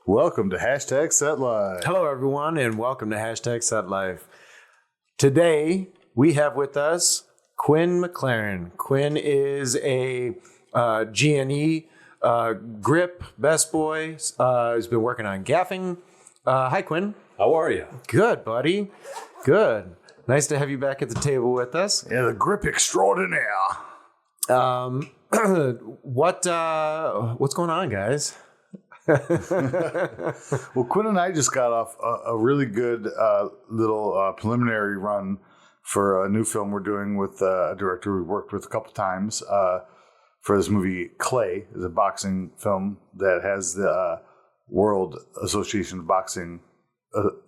Welcome to Hashtag Set Live. Hello, everyone, and welcome to Hashtag Set Live. Today, we have with us Quinn McLaren. Quinn is a G&E grip best boy. He's been working on gaffing. Hi, Quinn. How are you? Good, buddy. Good. Nice to have you back at the table with us. Yeah, the grip extraordinaire. What's going on, guys? Well, Quinn and I just got off a really good little preliminary run for a new film we're doing with a director we worked with a couple times for this movie Clay. It's a boxing film that has the World Association of Boxing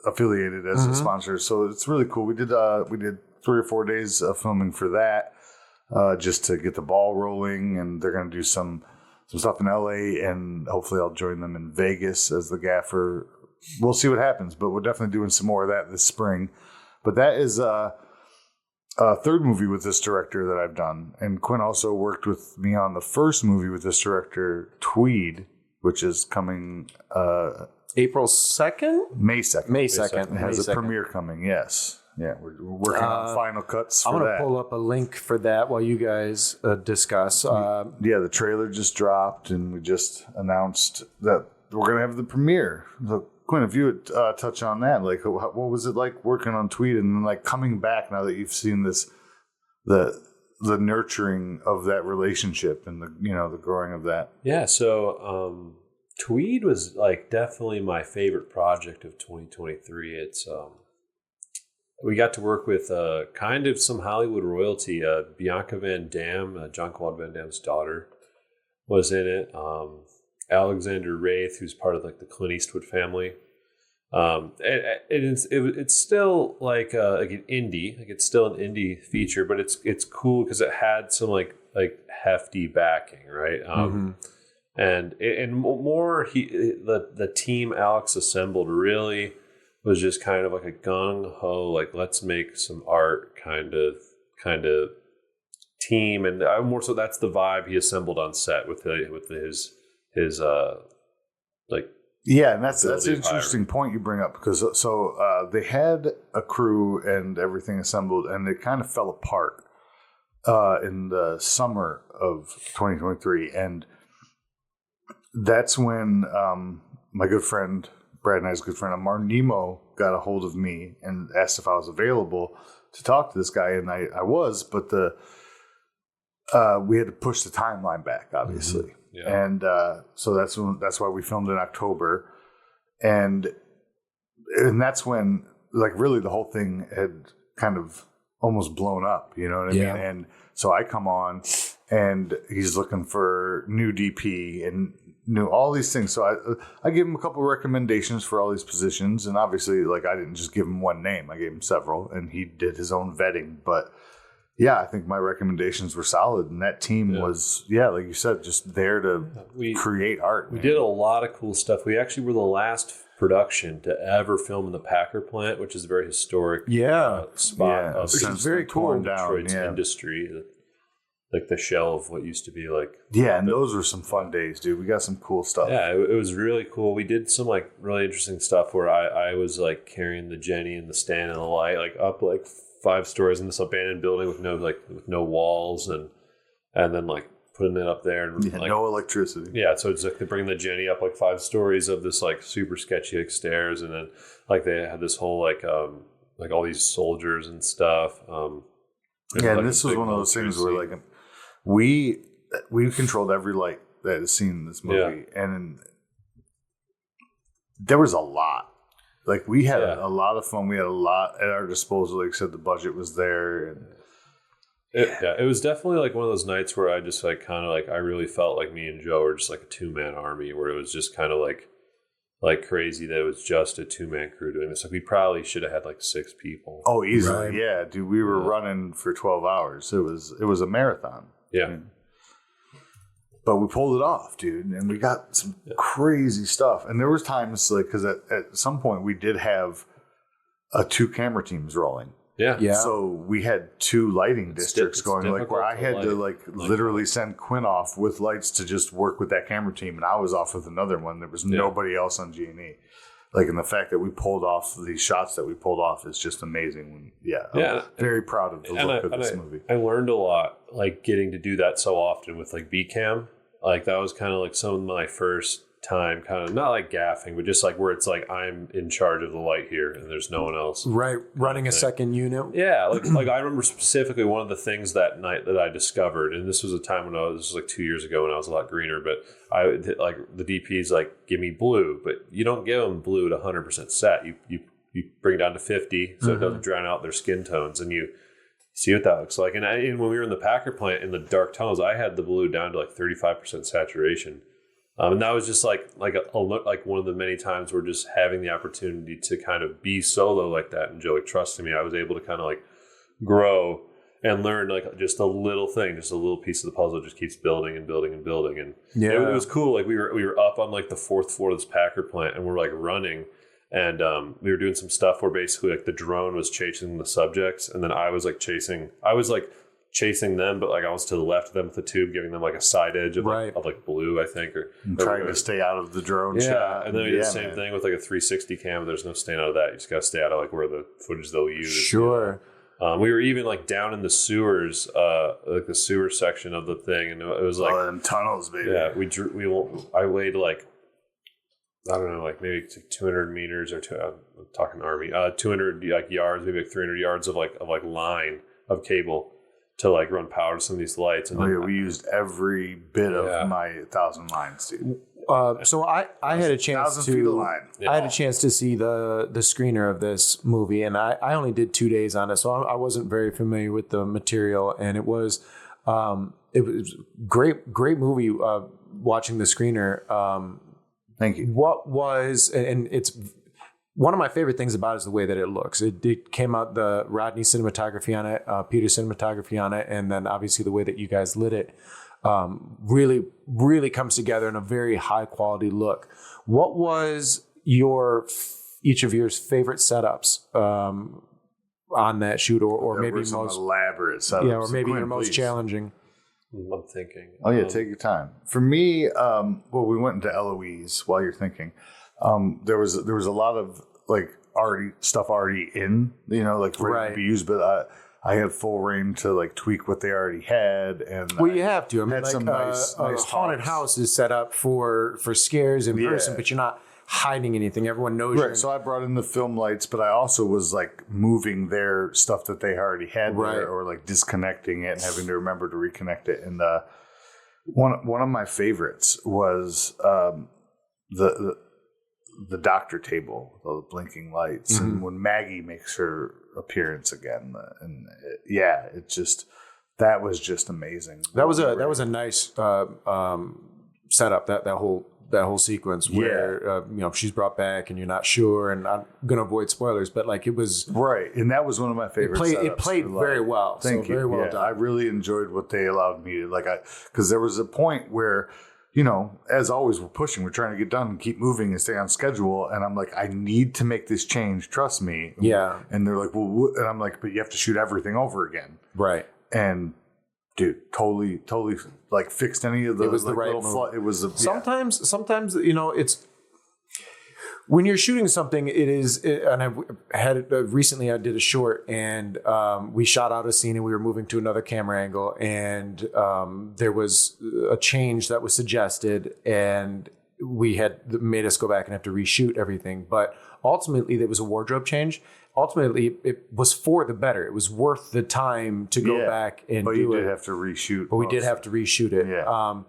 affiliated as a sponsor. So it's really cool. We did 3 or 4 days of filming for that just to get the ball rolling, and they're going to do some stuff in LA, and hopefully I'll join them in Vegas as the gaffer. We'll see what happens, but we're definitely doing some more of that this spring. But that is a third movie with this director that I've done. And Quinn also worked with me on the first movie with this director, TWEED, which is coming April 2nd? May 2nd. May 2nd. It has a premiere coming, yes. Yeah, we're working on final cuts for that. I'm going to pull up a link for that while you guys discuss. Yeah, the trailer just dropped, and we just announced that we're going to have the premiere. So, Quinn, if you would touch on that, like, what was it like working on Tweed and then like coming back now that you've seen this, the nurturing of that relationship and the growing of that? Yeah, so Tweed was like definitely my favorite project of 2023. It's we got to work with kind of some Hollywood royalty. Bianca Van Damme, Jean-Claude Van Damme's daughter, was in it. Alexander Wraith, who's part of like the Clint Eastwood family. It's still like an indie, like it's still an indie feature, but it's cool because it had some like hefty backing, right? And more the team Alex assembled really was just kind of like a gung ho, like let's make some art kind of team, and more so that's the vibe he assembled on set with his like. Yeah, and that's an interesting point you bring up because they had a crew and everything assembled, and it kind of fell apart in the summer of 2023, and that's when my good friend Brad and I's good friend Amar Nemo got a hold of me and asked if I was available to talk to this guy, and I was, but we had to push the timeline back, obviously. Yeah. And so that's why we filmed in October, and that's when like really the whole thing had kind of almost blown up, you know what I mean? And so I come on, and he's looking for new DP and new all these things. So I gave him a couple of recommendations for all these positions, and obviously like I didn't just give him one name, I gave him several, and he did his own vetting, but. Yeah, I think my recommendations were solid, and that team was, like you said, just there to create art. We did a lot of cool stuff. We actually were the last production to ever film in the Packer plant, which is a very historic spot of which is very cool in Detroit's industry, like the shell of what used to be like. Yeah, and those were some fun days, dude. We got some cool stuff. Yeah, it was really cool. We did some like really interesting stuff where I was like carrying the Jenny and the stand and the light like up like 5 stories in this abandoned building with no walls, and then like putting it up there and like, no electricity. Yeah, so it's like they bring the Jenny up like 5 stories of this like super sketchy like stairs, and then like they had this whole like all these soldiers and stuff. And this was one of those things where like we controlled every light that is seen in this movie, and there was a lot. Like, we had a lot of fun. We had a lot at our disposal. Like I said, the budget was there. And it was definitely like one of those nights where I just like kind of like, I really felt like me and Joe were just like a 2-man army, where it was just kind of like crazy that it was just a 2-man crew doing this. Like, we probably should have had like 6 people. Oh, easily. Right. Yeah, dude. We were running for 12 hours. It was a marathon. Yeah. I mean, but we pulled it off, dude, and we got some crazy stuff. And there was times, like, because at some point we did have 2 camera teams rolling. Yeah. So we had 2 lighting districts it's going, like where I difficult had to to light. literally send Quinn off with lights to just work with that camera team, and I was off with another one. There was nobody else on G&E. Like, and the fact that we pulled off these shots that we pulled off is just amazing. I'm very proud of the look of this movie. I learned a lot, like getting to do that so often with like B-Cam. Like that was kind of like some of my first time, kind of not like gaffing, but just like where it's like I'm in charge of the light here and there's no one else. Right, running a second unit. Yeah, like I remember specifically one of the things that night that I discovered, and this was a time when this was like 2 years ago when I was a lot greener, but I like the DP's like, give me blue, but you don't give them blue at 100% set. You bring it down to 50 so it doesn't drown out their skin tones, and you see what that looks like. And when we were in the Packer plant in the dark tunnels, I had the blue down to like 35% saturation. And that was just like one of the many times where just having the opportunity to kind of be solo like that, and Joey trusting me, I was able to kind of like grow and learn like just a little thing, just a little piece of the puzzle just keeps building and building and building. And it was cool. Like we were up on like the 4th floor of this Packer plant, and we're like running, and we were doing some stuff where basically like the drone was chasing the subjects, and then I was chasing them, but like I was to the left of them with the tube, giving them like a side edge of like blue, I think, or trying to stay out of the drone shot. And then we did the same thing with like a 360 cam. There's no staying out of that. You just got to stay out of like where the footage they'll use. Sure. We were even like down in the sewers, like the sewer section of the thing, and it was like them tunnels, baby. Yeah, I weighed like, I don't know, like maybe 200 meters or I'm talking Army, 200 like yards, maybe like 300 yards of line of cable to like run power to some of these lights. And we used every bit of my 1,000 lines, dude. So I had a chance 1,000 feet of line. I had a chance to see the screener of this movie, and I only did 2 days on it, so I wasn't very familiar with the material, and it was great movie. Watching the screener, thank you. What was, and it's one of my favorite things about it is the way that it looks. It came out, the Rodney cinematography on it, Peter cinematography on it, and then obviously the way that you guys lit it really, really comes together in a very high quality look. What was each of your favorite setups on that shoot, or maybe most elaborate setups? Yeah, or maybe your most challenging. I'm thinking. Oh yeah, take your time. For me, we went into LOEs while you're thinking. There was a lot of like stuff already in, like ready to be used, but I had full reign to like tweak what they already had, and you have to. I mean, like some nice haunted house is set up for scares in person, but you're not hiding anything. Everyone knows. Right. So I brought in the film lights, but I also was like moving their stuff that they already had there, or like disconnecting it and having to remember to reconnect it. And one of my favorites was the doctor table with all the blinking lights, and when Maggie makes her appearance again, that was just amazing. That was a nice setup, that whole sequence where she's brought back and you're not sure, and I'm gonna avoid spoilers, but like it was right, and that was one of my favorite. It played very well. Thank you. Very well done. I really enjoyed what they allowed me to because there was a point where, as always, we're trying to get done and keep moving and stay on schedule. And I'm like, I need to make this change. Trust me. Yeah. And they're like, well, and I'm like, but you have to shoot everything over again. Right. And dude, totally like fixed any of the. It was the right move. It was sometimes it's when you're shooting something. It is, and I had recently. I did a short, and we shot out a scene, and we were moving to another camera angle, and there was a change that was suggested, and we had made us go back and have to reshoot everything. But ultimately, there was a wardrobe change. Ultimately, it was for the better. It was worth the time to go back and do it. But you did have to reshoot. But we did have to reshoot it. Yeah.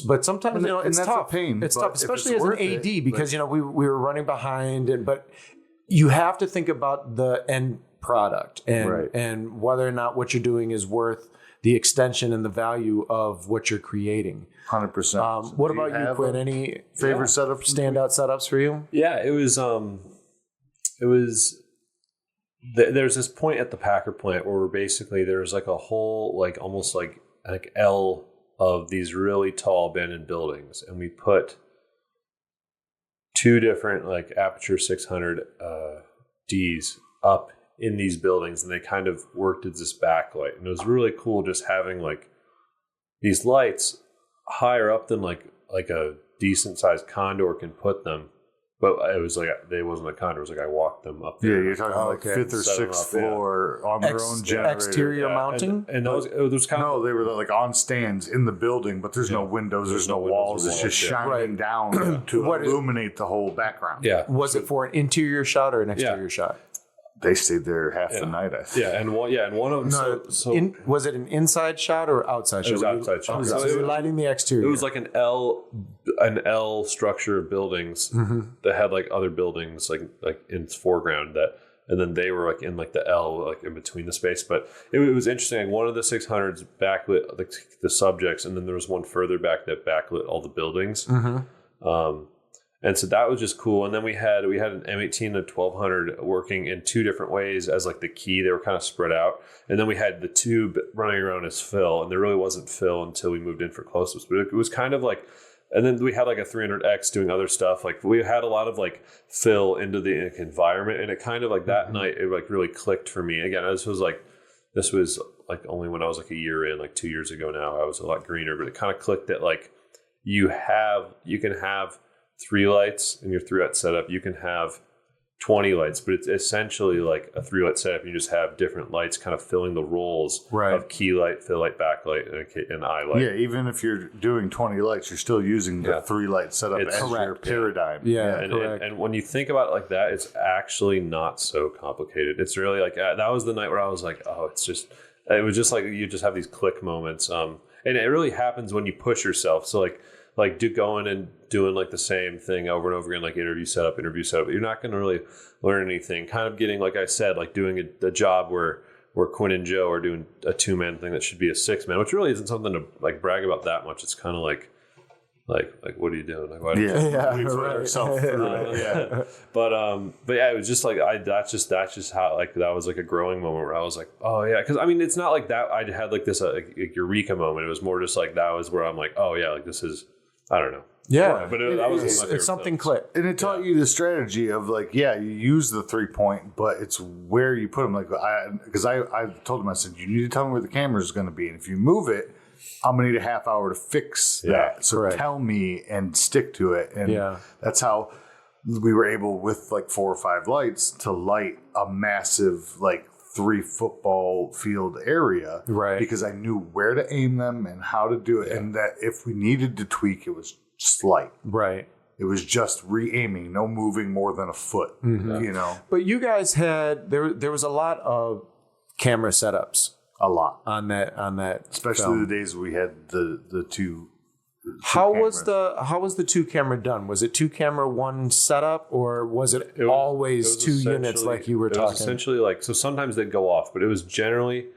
But sometimes it's tough. Pain, it's tough, especially as an AD, because we were running behind, but you have to think about the end product and whether or not what you're doing is worth the extension and the value of what you're creating. 100%. What about you, Quinn? Any favorite setups, standout setups for you? Yeah, it was. There's this point at the Packer plant where basically there's like a whole almost like L of these really tall abandoned buildings, and we put 2 different like Aperture 600 Ds up in these buildings, and they kind of worked as this backlight. And it was really cool just having like these lights higher up than like a decent sized condor can put them. But it was like, they wasn't a condor. It was like I walked them up there. Yeah, you're talking like fifth or sixth floor on their own generator. Exterior mounting? And those, it was kind No, they were like on stands in the building, but there's no windows, there's no walls. It's just shining down to illuminate the whole background. Yeah. Was it for an interior shot or an exterior shot? They stayed there half the night, I think. Yeah, and one of them. Was it an inside shot or outside shot? It was outside shot. So you were lighting the exterior. It was like an L structure of buildings that had like other buildings like in its foreground and then they were like in like the L like in between the space. But it was interesting. Like one of the 600s backlit like the subjects, and then there was one further back that backlit all the buildings. And so that was just cool. And then we had an M18 and a 1200 working in two different ways as like the key. They were kind of spread out. And then we had the tube running around as fill, and there really wasn't fill until we moved in for close-ups. But it was kind of like, and then we had like a 300X doing other stuff. Like we had a lot of like fill into the environment, and it kind of like that night, it like really clicked for me. Again, this was like only when I was like a year in, like 2 years ago now, I was a lot greener, but it kind of clicked that like you can have 3 lights in your 3-light setup. You can have 20 lights, but it's essentially like a 3-light setup. You just have different lights kind of filling the roles of key light, fill light, backlight, and eye light. Yeah, even if you're doing 20 lights, you're still using the 3-light setup as your paradigm. And when you think about it like that, it's actually not so complicated. It's really like, that was the night where I was like, oh, it was just like, you just have these click moments. And it really happens when you push yourself. So like going and doing like the same thing over and over again, like interview setup. You're not going to really learn anything. Kind of getting, like I said, like doing a job where Quinn and Joe are doing a 2-man thing that should be a 6-man, which really isn't something to like brag about that much. It's kind of like what are you doing? Like, why don't you put yourself through it? But yeah, it was just like that's just how like that was like a growing moment where I was like, oh yeah, because I mean it's not like that I had like this eureka moment. It was more just like that was where I'm like, oh yeah, like this is, I don't know. Yeah, but that was it's something clicked, and it taught you the strategy of like, you use the 3-point, but it's where you put them. Like, because I told him, I said, you need to tell me where the camera is going to be, and if you move it, I'm gonna need a half hour to fix that. So tell me and stick to it, and that's how we were able with like 4 or 5 lights to light a massive like 3 football field area, because I knew where to aim them and how to do it, and that if we needed to tweak, it was slight. It was just re-aiming, no moving more than a foot. You know. But you guys had there was a lot of camera setups. A lot on that, especially film. the days we had the two. How was the 2-camera done? Was it 2-camera 1 setup, or was it always 2 units like you were talking? It was essentially like, so sometimes they'd go off, but it was generally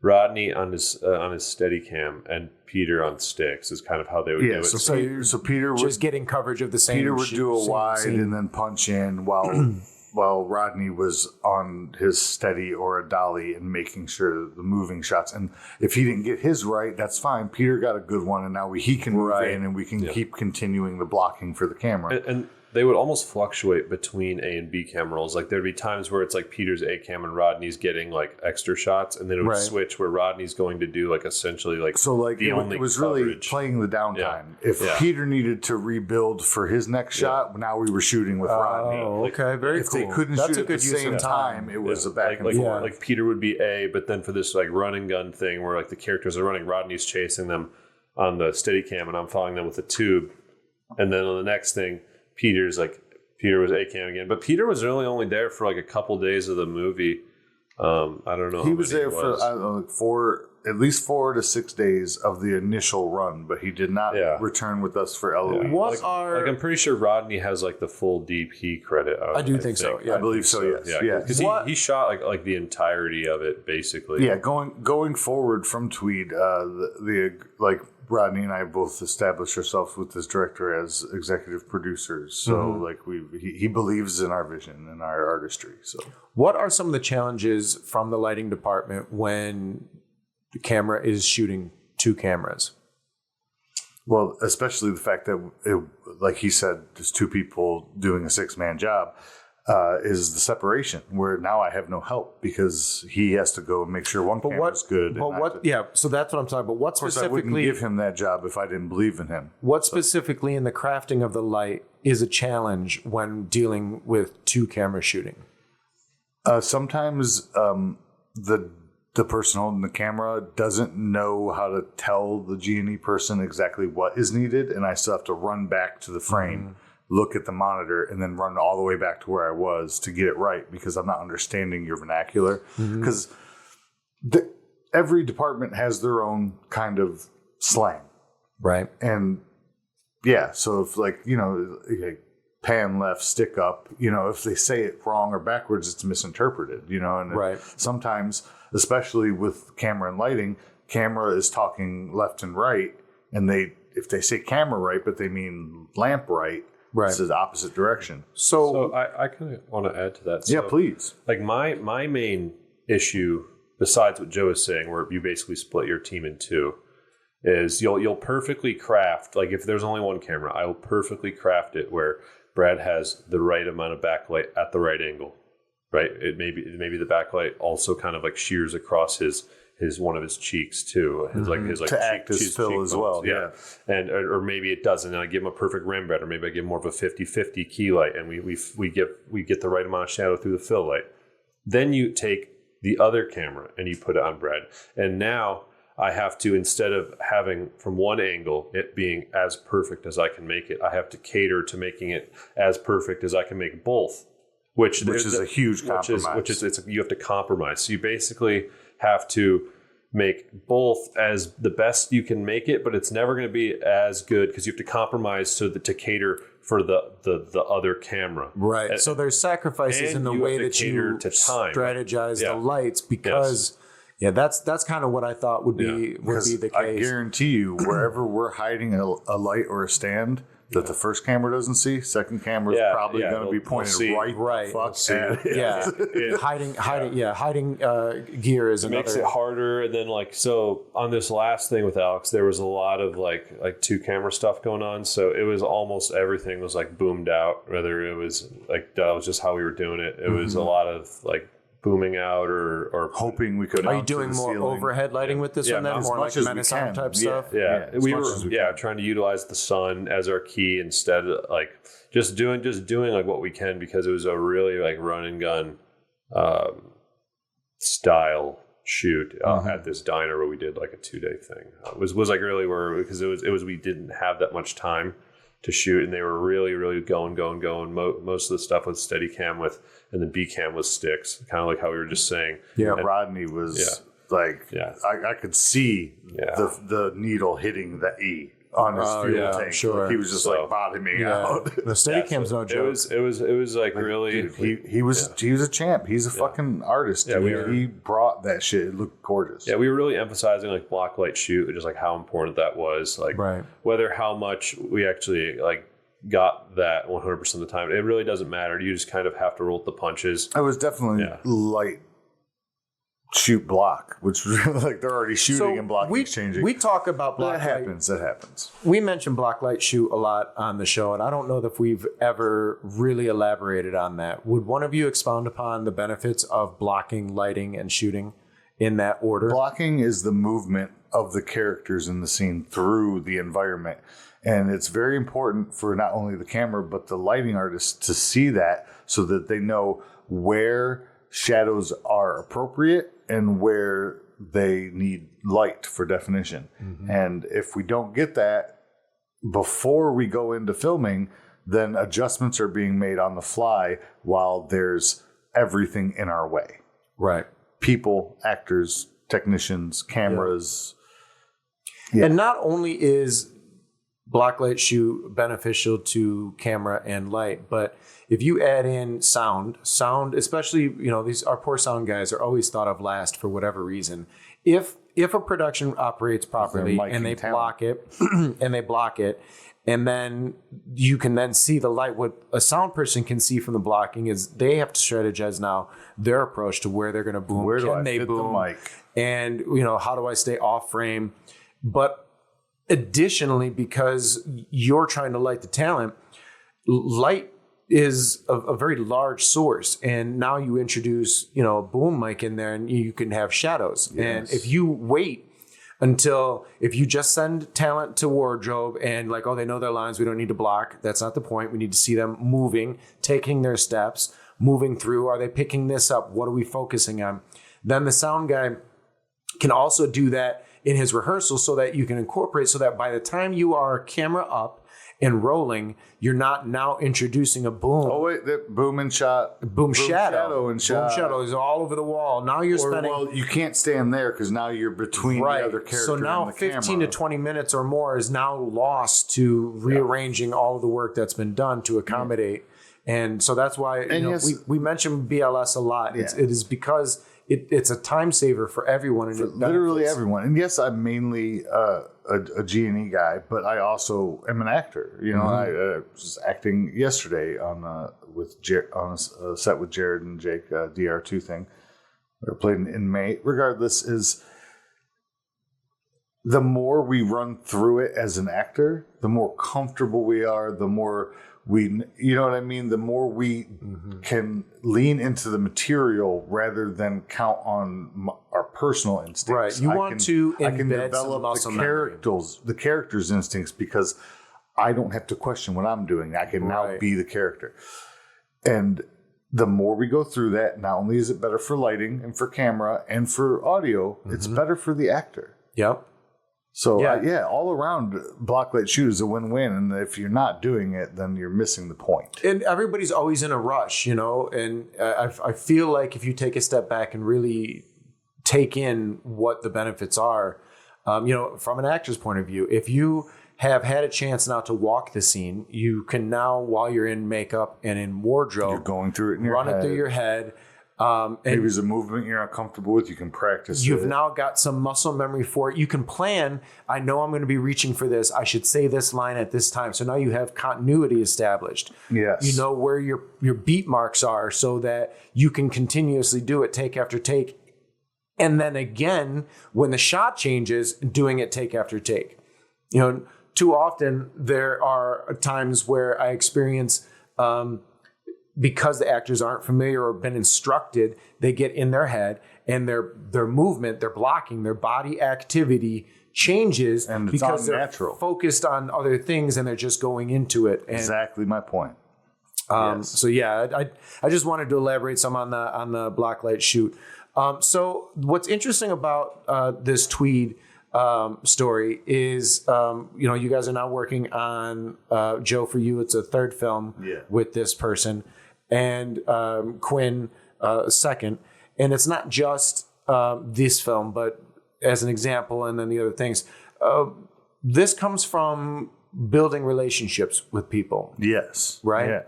Rodney on his Steadicam and Peter on sticks is kind of how they would do it. So Peter just getting coverage of the same. Peter would do a wide and then punch in while Rodney was on his steady or a dolly and making sure the moving shots. And if he didn't get his right, that's fine. Peter got a good one, and now he can move in, and we can keep continuing the blocking for the camera. And they would almost fluctuate between A and B cam rolls. Like there'd be times where it's like Peter's A cam and Rodney's getting like extra shots, and then it would switch where Rodney's going to do like essentially like it was really playing the downtime. If Peter needed to rebuild for his next shot, now we were shooting with Rodney. Oh, okay, very if cool. They couldn't shoot at the same time, it was a back and forth. Like Peter would be A, but then for this like run and gun thing where like the characters are running, Rodney's chasing them on the Steadicam, and I'm following them with the tube, and then on the next thing, Peter was A cam again, but Peter was really only there for like a couple days of the movie. I don't know. He was there for at least 4 to 6 days of the initial run, but he did not return with us for LOE. I'm pretty sure Rodney has like the full DP credit. I think so. Yeah, I believe so. Yes. Yeah, because he shot like the entirety of it basically. Yeah, going forward from TWEED, the Rodney and I both established ourselves with this director as executive producers. So he believes in our vision and our artistry. So what are some of the challenges from the lighting department when the camera is shooting 2 cameras? Well, especially the fact that, like he said, there's 2 people doing a 6-man job. is the separation, where now I have no help because he has to go and make sure one camera's good. But what? Yeah, so that's what I'm talking about. What Of course, I wouldn't specifically? give him that job if I didn't believe in him. What specifically in the crafting of the light is a challenge when dealing with 2-camera shooting? Sometimes the person holding the camera doesn't know how to tell the G&E person exactly what is needed, and I still have to run back to the frame, look at the monitor, and then run all the way back to where I was to get it right because I'm not understanding your vernacular. Because every department has their own kind of slang. Right. And yeah, so if like pan left, stick up, if they say it wrong or backwards, it's misinterpreted, and Right. sometimes, especially with camera and lighting, camera is talking left and right, and if they say camera right, but they mean lamp right, this is opposite direction. So I kind of want to add to that. So, yeah, please. Like my main issue, besides what Joe is saying, where you basically split your team in two, is you'll perfectly craft, like if there's only one camera, I will perfectly craft it where Brad has the right amount of backlight at the right angle, right? Maybe the backlight also kind of like shears across his one of his cheeks too, his to act as fill as well, yeah. And or maybe it doesn't, and I give him a perfect rim Brad, or maybe I give him more of a 50-50 key light, and we get the right amount of shadow through the fill light. Then you take the other camera and you put it on Brad, and now I have to, instead of having from one angle it being as perfect as I can make it, I have to cater to making it as perfect as I can make both, which is a huge compromise. You have to compromise. So you basically have to make both as the best you can make it, but it's never going to be as good because you have to compromise to cater for the other camera. Right. So there's sacrifices in the way that you strategize the lights because that's kind of what I thought would be the case. I guarantee you, wherever we're hiding a light or a stand that the first camera doesn't see, second camera is probably going to be pointed right. Fuck hiding gear is another. It makes it harder. And then so on this last thing with Alex, there was a lot of like 2-camera stuff going on. So it was almost everything was like boomed out. Whether it was like that was just how we were doing it. It was a lot of like booming out or hoping we could. Are you doing more overhead lighting with this one then? More like Menace type stuff? Yeah. We were trying to utilize the sun as our key instead of like just doing like what we can, because it was a really like run and gun style shoot at this diner where we did like a 2-day thing. It was like really because it was we didn't have that much time to shoot, and they were really, really going. Most of the stuff was Steadicam and the B-cam was sticks, kind of like how we were just saying. Yeah, and Rodney was I could see the needle hitting the E on his fuel tank. Sure. He was just like bottoming out. The Steadicam's no joke. It was like really. Dude, he was a champ. He's a fucking artist. Yeah, he brought that shit. It looked gorgeous. Yeah, we were really emphasizing like block light shoot, just like how important that was. Like whether how much we actually like got that 100% of the time, it really doesn't matter. You just kind of have to roll with the punches. It was definitely light shoot block, which was like they're already shooting and block exchanging. We talk about block light. That happens. We mention block light shoot a lot on the show, and I don't know if we've ever really elaborated on that. Would one of you expound upon the benefits of blocking, lighting, and shooting in that order? Blocking is the movement of the characters in the scene through the environment. And it's very important for not only the camera, but the lighting artist to see that so that they know where shadows are appropriate and where they need light for definition. And if we don't get that before we go into filming, then adjustments are being made on the fly while there's everything in our way. Right. People, actors, technicians, cameras. Yeah. And not only is block light shoot beneficial to camera and light, but if you add in sound, especially, these our poor sound guys are always thought of last for whatever reason. If a production operates properly and they block it, and then you can then see the light, what a sound person can see from the blocking is they have to strategize now their approach to where they're going to boom. Where do I fit the mic? And, how do I stay off frame? But additionally, because you're trying to light the talent, light is a very large source, and now you introduce, you know, a boom mic in there, and you can have shadows. Yes. And if you wait until, if you just send talent to wardrobe and like, oh, they know their lines, we don't need to block. That's not the point. We need to see them moving, taking their steps, moving through. Are they picking this up? What are we focusing on? Then the sound guy can also do that in his rehearsal, so that you can incorporate, so that by the time you are camera up and rolling, you're not now introducing a boom. Oh wait, that boom and shot, Boom shadow. and shot. Boom shadow is all over the wall. Now you're spending. Well, you can't stand there because now you're between the other character. So now and the 15 camera. to 20 minutes or more is now lost to rearranging all of the work that's been done to accommodate. And so that's why we mentioned BLS a lot. Yeah. It is because it's a time saver for everyone. And Literally everyone. And yes, I'm mainly a G&E guy, but I also am an actor. You know, I was acting yesterday on on a set with Jared and Jake, DR2 thing. We played an inmate. Regardless, is the more we run through it as an actor, the more comfortable we are, the more you know what I mean? The more we can lean into the material rather than count on our personal instincts. Right. You want to I can embed some develop muscle the character's instincts because I don't have to question what I'm doing. I can now be the character. And the more we go through that, not only is it better for lighting and for camera and for audio, it's better for the actor. Yep. So, all around, block, light, shoot is a win-win. And if you're not doing it, then you're missing the point. And everybody's always in a rush, you know, and I feel like if you take a step back and really take in what the benefits are, you know, from an actor's point of view, if you have had a chance now to walk the scene, you can now, while you're in makeup and in wardrobe, You're going through it in your run head. it through your head. Maybe there's a movement you're not comfortable with. You can practice You've it. now got some muscle memory for it. You can plan. I know I'm going to be reaching for this. I should say this line at this time. So now you have continuity established. Yes. You know where your beat marks are so that you can continuously do it take after take. And then again, when the shot changes, doing it take after take. You know, too often there are times where I experience because the actors aren't familiar or been instructed, they get in their head and their movement, their blocking, their body activity changes and it's because unnatural. They're focused on other things and they're just going into it. And, exactly my point. So yeah, I just wanted to elaborate some on the block, light, shoot. So what's interesting about this TWEED story is, you know, you guys are now working on Joe, for you, it's a third film with this person, and Quinn second. And it's not just this film, but as an example, and then the other things. This comes from building relationships with people. Yes. Right? Yeah.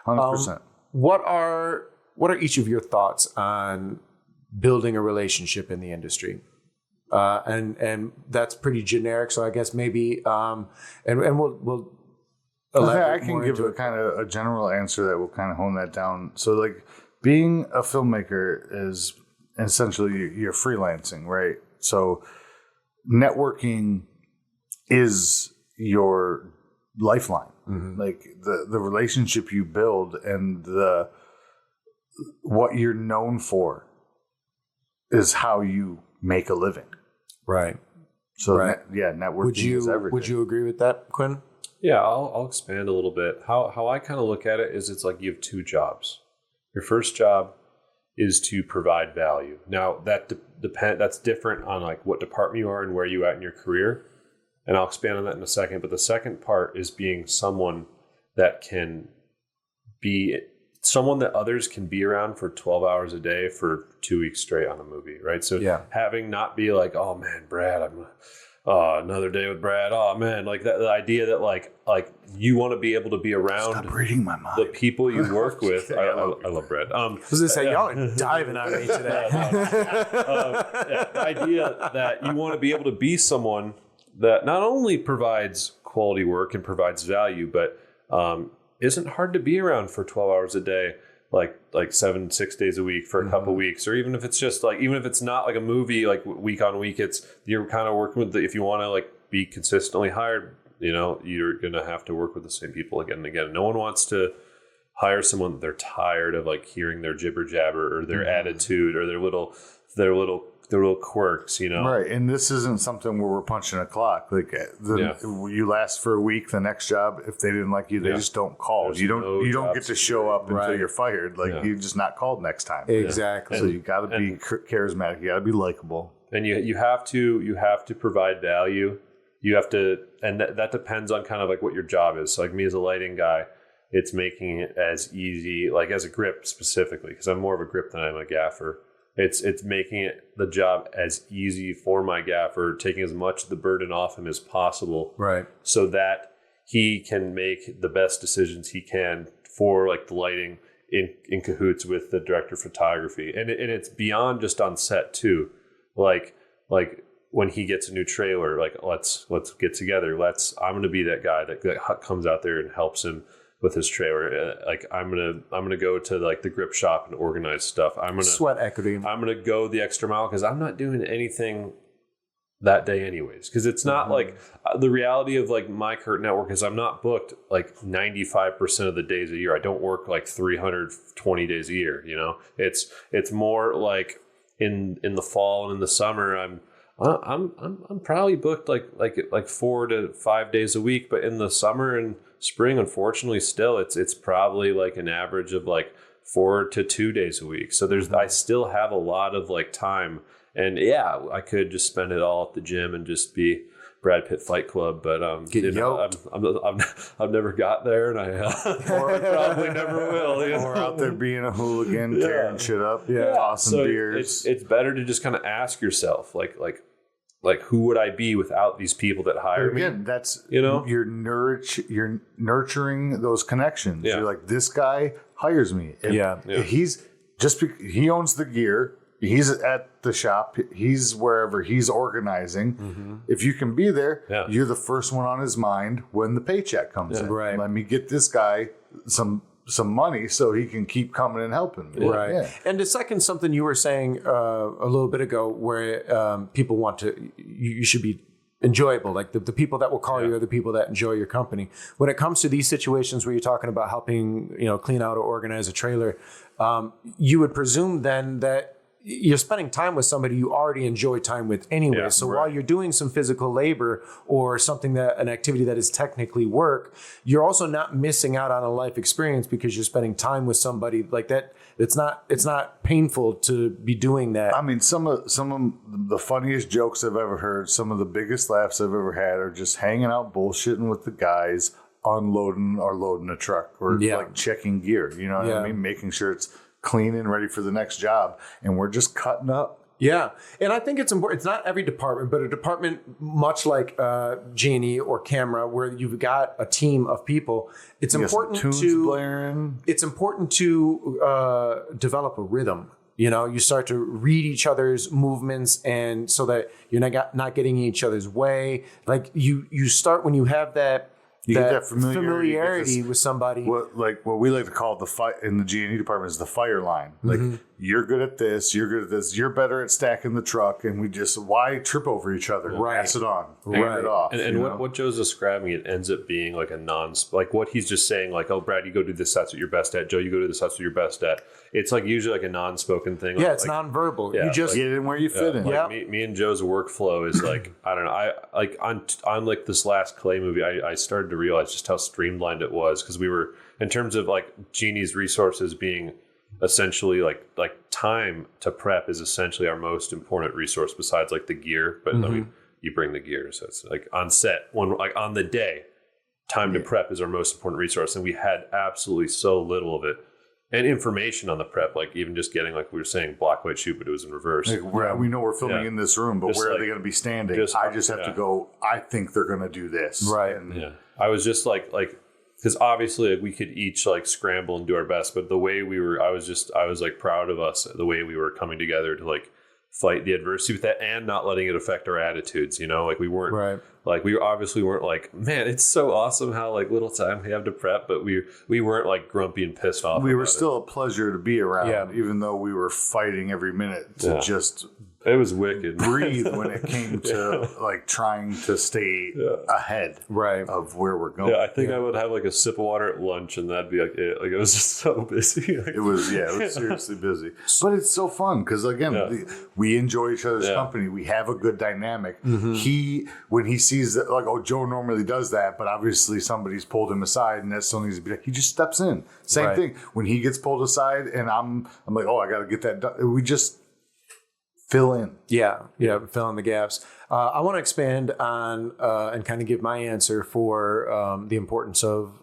100%. What are each of your thoughts on building a relationship in the industry? And that's pretty generic. So I guess maybe, and we'll elaborate I can more give into a kind of a general answer that will kind of hone that down. So like being a filmmaker is essentially you're freelancing, right? So networking is your lifeline. Like the relationship you build and what you're known for is how you make a living. Right. So networking is everything. Would you agree with that, Quinn? Yeah, I'll expand a little bit. How I kind of look at it is it's like you have two jobs. Your first job is to provide value. Now that's different on like what department you are and where you at in your career. And I'll expand on that in a second. But the second part is being someone that can be someone that others can be around for 12 hours a day for 2 weeks straight on a movie, right? So having not be like, oh man, Brad, another day with Brad. Oh man, like that, the idea that like you want to be able to be around Stop reading my mind. the people you work with. I love Brad. I was gonna say y'all are diving on me today. The idea that you want to be able to be someone that not only provides quality work and provides value, but isn't hard to be around for 12 hours a day, like 6 days a week for a couple weeks, or even if it's just like, even if it's not like a movie, like week on week, you're kind of working with if you want to like be consistently hired, you know, you're going to have to work with the same people again and again. No one wants to hire someone that they're tired of like hearing their jibber jabber or their attitude or their little quirks, you know? Right. And this isn't something where we're punching a clock. Like you last for a week, the next job, if they didn't like you, they just don't call. There's you don't no you don't job get to show up until you're fired. Like you're just not called next time. Exactly. So you got to be charismatic. You got to be likable. And you have to provide value. You have to, and that depends on kind of like what your job is. So like me as a lighting guy, it's making it as easy, like as a grip specifically, because I'm more of a grip than I'm a gaffer. It's making it the job as easy for my gaffer, taking as much of the burden off him as possible, right? So that he can make the best decisions he can for like the lighting in cahoots with the director of photography, and it's beyond just on set too, like when he gets a new trailer, like let's get together. I'm going to be that guy that comes out there and helps him with his trailer. Like I'm gonna go to like the grip shop and organize stuff. I'm gonna sweat equity. I'm gonna go the extra mile because I'm not doing anything that day anyways. Because it's not like the reality of like my current network is I'm not booked like 95% of the days a year. I don't work like 320 days a year. You know, it's more like in the fall and in the summer I'm probably booked like 4 to 5 days a week, but in the summer and spring, unfortunately, still it's probably like an average of like 4 to 2 days a week. So I still have a lot of like time, and I could just spend it all at the gym and just be Brad Pitt Fight Club, but I've never got there, and I probably never will. You know? Or out there being a hooligan, tearing shit up, tossing so beers. It's better to just kind of ask yourself, like who would I be without these people that hire me? Again, that's you're nurturing those connections. Yeah. You're like, this guy hires me. He owns the gear. He's at the shop. He's wherever. He's organizing. If you can be there, you're the first one on his mind when the paycheck comes in. Right. Let me get this guy some money so he can keep coming and helping me. Right. Yeah. And to second something you were saying a little bit ago, where people want to, you should be enjoyable. Like the people that will call you are the people that enjoy your company. When it comes to these situations where you're talking about helping, clean out or organize a trailer, you would presume then that you're spending time with somebody you already enjoy time with anyway. Yeah, so while you're doing some physical labor or an activity that is technically work, you're also not missing out on a life experience because you're spending time with somebody like that. It's not painful to be doing that. I mean, some of the funniest jokes I've ever heard, some of the biggest laughs I've ever had are just hanging out bullshitting with the guys, unloading or loading a truck or like checking gear. You know what I mean? Making sure it's clean and ready for the next job, and we're just cutting up. Yeah, and I think it's important. It's not every department, but a department much like G&E or camera, where you've got a team of people. It's important It's important to develop a rhythm. You start to read each other's movements, and so that you're not getting in each other's way. Like you start when you have that. You get that familiarity with somebody. What we like to call the fight in the G&E department is the fire line. Like, you're good at this, you're good at this, you're better at stacking the truck, and we just, why trip over each other? Right. Pass it on. Hand it off. And what Joe's describing, it ends up being like like what he's just saying, like, oh, Brad, you go do this, that's what you're best at. Joe, you go do this, that's what you're best at. It's like usually like a non-spoken thing. Yeah, it's nonverbal. You just get in where you fit in. Like me and Joe's workflow is like, I don't know. On like this last Clay movie, I started to realize just how streamlined it was, because we were, in terms of like Genie's resources being essentially like time to prep is essentially our most important resource besides like the gear. But I mean, you bring the gear, so it's like on set, on the day, time to prep is our most important resource, and we had absolutely so little of it. And information on the prep, like even just getting, like we were saying, black, white shoot, but it was in reverse. Like, we know we're filming in this room, but just where are they going to be standing? I just have to go, I think they're going to do this. Right. And I was just like, because obviously we could each like scramble and do our best, but the way I was like proud of us, the way we were coming together to like fight the adversity with that and not letting it affect our attitudes, like we weren't like, we obviously weren't like, man, it's so awesome how like little time we have to prep, but we weren't like grumpy and pissed off. We were still a pleasure to be around, even though we were fighting every minute to just It was wicked. breathe when it came to like trying to stay ahead of where we're going. Yeah, I think I would have like a sip of water at lunch, and that'd be like it. Like it was just so busy. It was seriously busy, but it's so fun because again, we enjoy each other's company. We have a good dynamic. When he sees that, like, oh, Joe normally does that, but obviously somebody's pulled him aside, and that still needs to be like, he just steps in. Same thing when he gets pulled aside, and I'm like, oh, I got to get that done. We just fill in. Yeah, fill in the gaps. I want to expand on and kind of give my answer for the importance of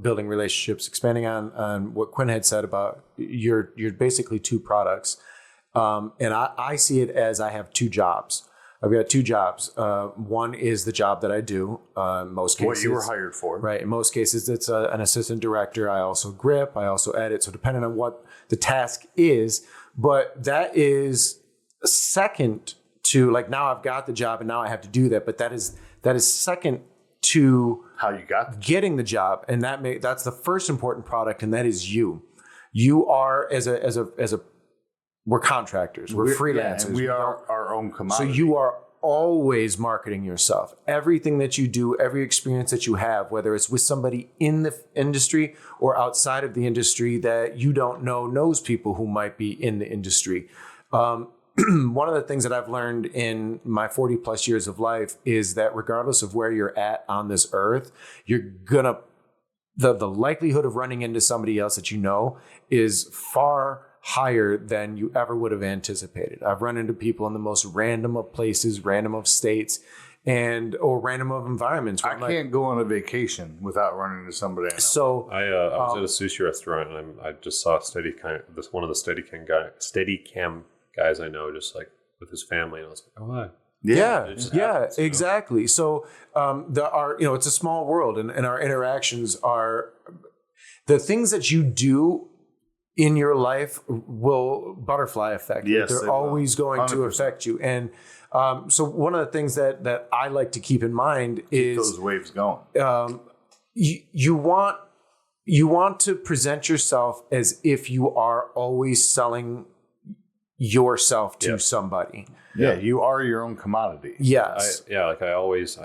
building relationships, expanding on what Quinn had said about you're basically two products. And I see it as I have two jobs. I've got two jobs. One is the job that I do. In most cases, what you were hired for. Right. In most cases, it's an assistant director. I also grip. I also edit. So depending on what the task is, but that is second to, like, now I've got the job and now I have to do that. But that is second to how you got getting the job, and that's the first important product, and that is you. You are as a we're contractors. We're freelancers. And we are our own commodity. So you are always marketing yourself. Everything that you do, every experience that you have, whether it's with somebody in the industry or outside of the industry that you don't know, knows people who might be in the industry. One of the things that I've learned in my 40 plus years of life is that regardless of where you're at on this earth, you're gonna, the likelihood of running into somebody else that you know is far higher than you ever would have anticipated. I've run into people in the most random of places, random of states, or random of environments. I can't go on a vacation without running into somebody I know. So I was at a sushi restaurant, and I just saw one of the Steadicam guys I know, just like with his family, and I was like, oh, hi. Yeah, exactly. So it's a small world, and our interactions are the things that you do in your life will butterfly affect you. Yes, they're always going to affect you. And so one of the things that I like to keep in mind is those waves going. You want to present yourself as if you are always selling yourself to somebody. Yeah, you are your own commodity. Yes. I always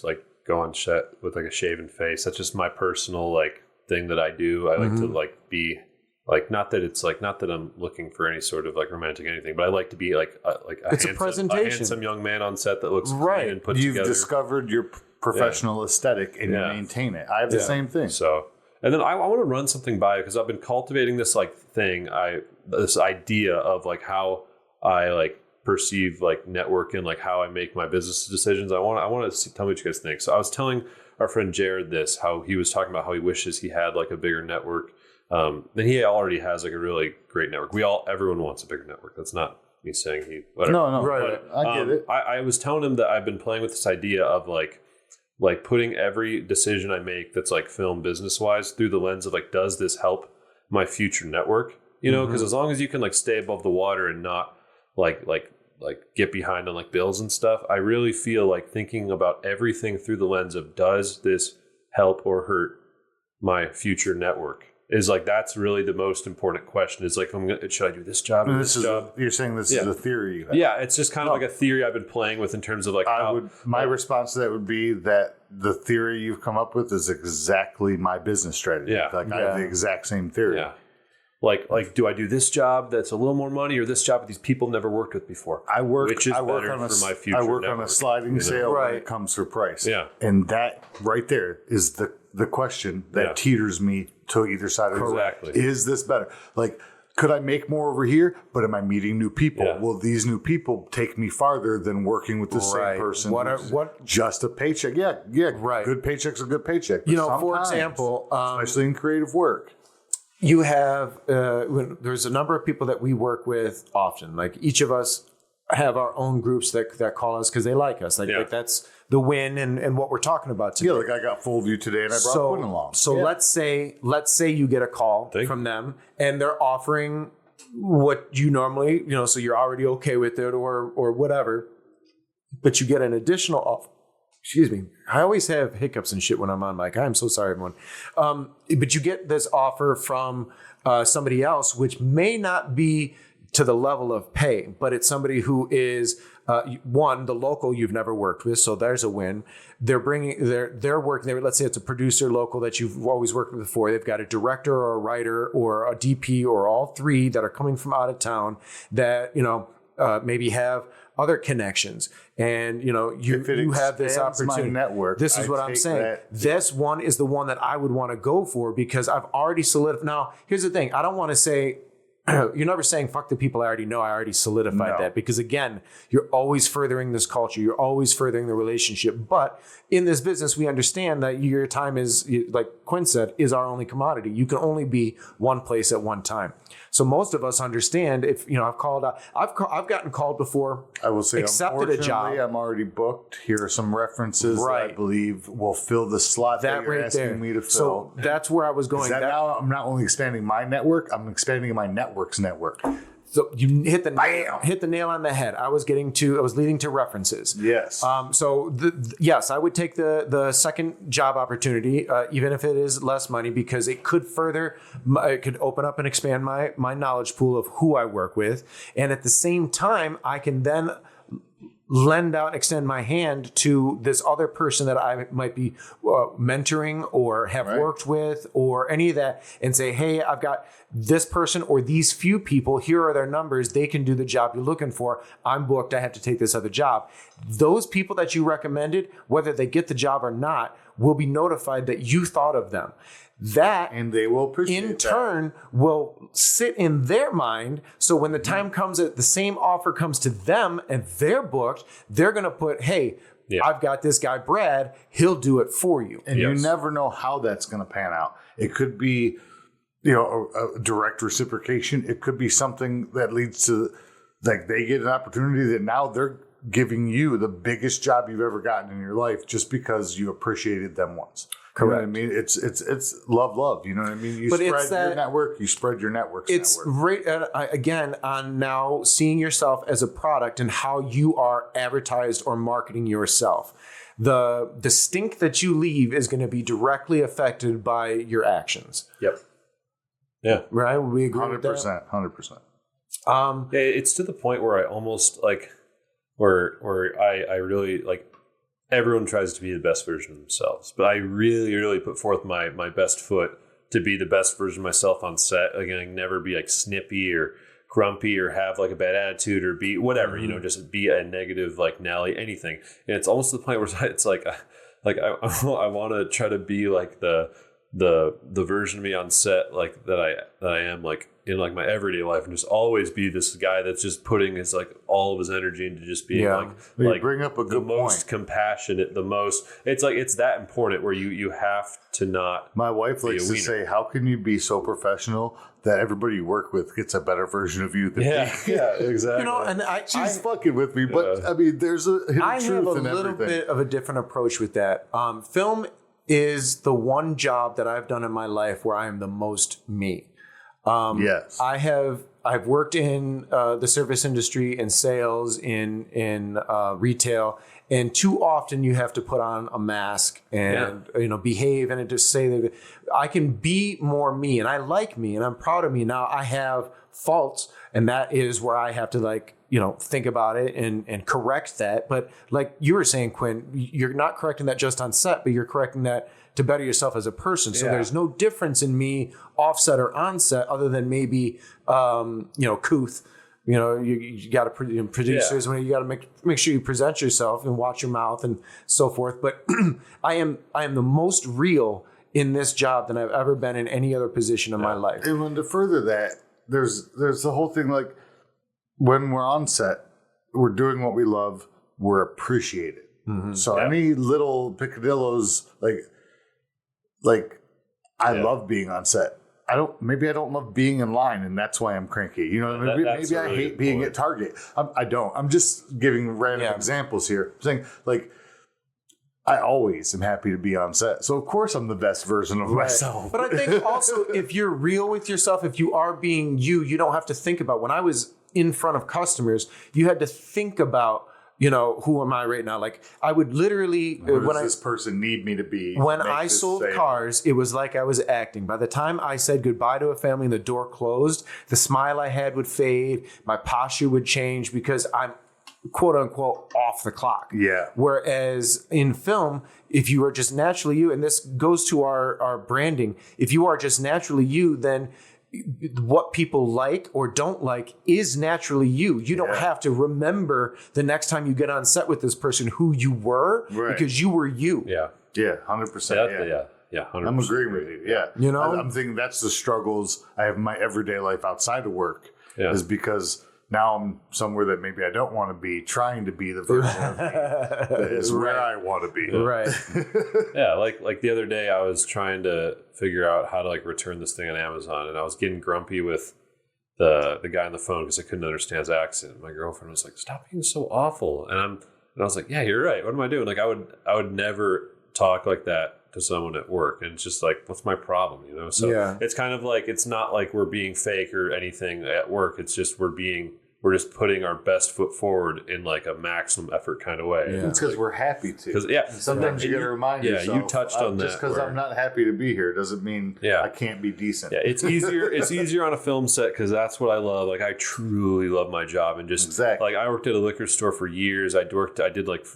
like go on set with like a shaven face. That's just my personal like thing that I do. I like to like be like, not that I'm looking for any sort of like romantic anything, but I like to be like it's a presentation. A handsome young man on set that looks right and put You've together. professional your professional aesthetic and you maintain it. I have the same thing. So, and then I want to run something by, because I've been cultivating this like thing, this idea of like how I like perceive like networking, like how I make my business decisions. I want to tell me what you guys think. So I was telling our friend Jared this, how he was talking about how he wishes he had like a bigger network. And he already has like a really great network. Everyone wants a bigger network. That's not me saying whatever. No, right. But, I get it. I was telling him that I've been playing with this idea of like putting every decision I make that's like film business wise through the lens of like, does this help my future network? You know, because as long as you can like stay above the water and not like get behind on like bills and stuff, I really feel like thinking about everything through the lens of, does this help or hurt my future network? Is like, that's really the most important question. Is like, should I do this job or this job? You're saying this is a theory you have. Yeah, it's just kind of like a theory I've been playing with in terms of like my response to that would be that the theory you've come up with is exactly my business strategy. Yeah. I have the exact same theory. Yeah. Like, do I do this job that's a little more money, or this job that these people never worked with before? Which is better for my future I work network, on a sliding scale when it comes to price. Yeah. And that right there is the question that teeters me to either side of Exactly. Is this better? Like, could I make more over here? But am I meeting new people? Yeah. Will these new people take me farther than working with the same person? What? Just a paycheck? Yeah. Right. Good paycheck's a good paycheck. But for example, especially in creative work, you have there's a number of people that we work with often. Like, each of us have our own groups that call us because they like us. Like that's the win and what we're talking about today. Yeah, like I got full view today and I brought Quinn along. So let's say you get a call from them and they're offering what you normally, so you're already okay with it or whatever, but you get an additional offer. Excuse me. I always have hiccups and shit when I'm on mic. I'm so sorry, everyone. But you get this offer from somebody else, which may not be to the level of pay, but it's somebody who is one, the local you've never worked with, so there's a win. They're bringing they're working there. Let's say it's a producer local that you've always worked with before. They've got a director or a writer or a DP or all three that are coming from out of town that maybe have other connections, and you have this opportunity. My network, this is what I'm saying. This one is the one that I would want to go for because I've already solidified. Now, here's the thing: I don't want to say. You're never saying fuck the people I already know. I already solidified that because again, you're always furthering this culture. You're always furthering the relationship. But in this business, we understand that your time is, like Quinn said, is our only commodity. You can only be one place at one time. So most of us understand if, I've called out, I've gotten called before. I will say, accepted a job. I'm already booked. Here are some references that I believe will fill the slot that you're asking me to fill. So that's where I was going. Now I'm not only expanding my network, I'm expanding my network's network. So you hit the nail on the head. I was leading to references. Yes. Yes, I would take the second job opportunity, even if it is less money, because it could open up and expand my knowledge pool of who I work with. And at the same time, I can then extend my hand to this other person that I might be mentoring or have worked with or any of that and say, hey, I've got this person or these few people. Here are their numbers. They can do the job you're looking for. I'm booked. I have to take this other job. Those people that you recommended, whether they get the job or not, will be notified that you thought of them. That and they will appreciate in turn will sit in their mind. So when the time comes that the same offer comes to them and they're booked, they're going to put, hey, I've got this guy, Brad, he'll do it for you. And you never know how that's going to pan out. It could be, a direct reciprocation. It could be something that leads to like they get an opportunity that now they're giving you the biggest job you've ever gotten in your life just because you appreciated them once. Correct. You know what I mean? It's love. You know what I mean? You spread your network, you spread your network's network. It's right, again, on now seeing yourself as a product and how you are advertised or marketing yourself. The stink that you leave is going to be directly affected by your actions. Yep. Yeah. Right? We agree 100%, with that? 100%. It's to the point where I almost like, where I really like, everyone tries to be the best version of themselves, but I really, really put forth my best foot to be the best version of myself on set. Again, I can never be like snippy or grumpy or have like a bad attitude or be whatever, just be a negative, like Nelly, anything. And it's almost to the point where it's like I want to try to be like the version of me on set, like that I am like in like my everyday life, and just always be this guy that's just putting his like all of his energy into just being like bring up a good the most point. Compassionate, the most. It's like it's that important where you have to not. My wife likes to say, "How can you be so professional that everybody you work with gets a better version of you than me?" Yeah, exactly. And she's fucking with me, but I mean, there's a hidden I truth have a in little everything. bit of a different approach with that. Film is the one job that I've done in my life where I am the most me. Yes, I've worked in the service industry, in sales, in retail, and too often you have to put on a mask and behave and just say that I can be more me, and I like me, and I'm proud of me. Now I have faults, and that is where I have to think about it and correct that. But like you were saying, Quinn, you're not correcting that just on set, but you're correcting that to better yourself as a person. So there's no difference in me offset or onset other than maybe, couth. You got to producers when you got to make sure you present yourself and watch your mouth and so forth. But I am the most real in this job than I've ever been in any other position in my life. And when to further that, there's the whole thing like when we're on set, we're doing what we love, we're appreciated. Mm-hmm. So any little picadillos like I love being on set. I don't love being in line, and that's why I'm cranky. Maybe I hate being at Target. I don't. I'm just giving random examples here. I'm saying like I always am happy to be on set. So of course I'm the best version of myself. But I think also if you're real with yourself, if you are being you don't have to think about. When I was in front of customers, you had to think about who am I right now? Like I would literally, What does this person need me to be? When I sold cars, it was like I was acting. By the time I said goodbye to a family and the door closed, the smile I had would fade. My posture would change because I'm quote unquote off the clock. Yeah. Whereas in film, if you are just naturally you, and this goes to our branding, if you are just naturally you, then what people like or don't like is naturally you. You don't have to remember the next time you get on set with this person who you were because you were you. Yeah. Yeah, 100%. Yeah, 100%. I'm agreeing with you. Yeah. I'm thinking that's the struggles I have in my everyday life outside of work is because now I'm somewhere that maybe I don't want to be, trying to be the version of me that is where I want to be. Right. Yeah, like the other day I was trying to figure out how to like return this thing on Amazon, and I was getting grumpy with the guy on the phone because I couldn't understand his accent. My girlfriend was like, "Stop being so awful," and I was like, "Yeah, you're right. What am I doing?" Like I would never talk like that to someone at work, and it's just like, what's my problem? So it's kind of like, it's not like we're being fake or anything at work. It's just we're just putting our best foot forward in like a maximum effort kind of way. It's because we're happy to. And sometimes you got to remind yourself. Yeah, you touched on that. Just because I'm not happy to be here doesn't mean I can't be decent. Yeah, it's easier. It's easier on a film set because that's what I love. Like I truly love my job, and just like I worked at a liquor store for years. I did like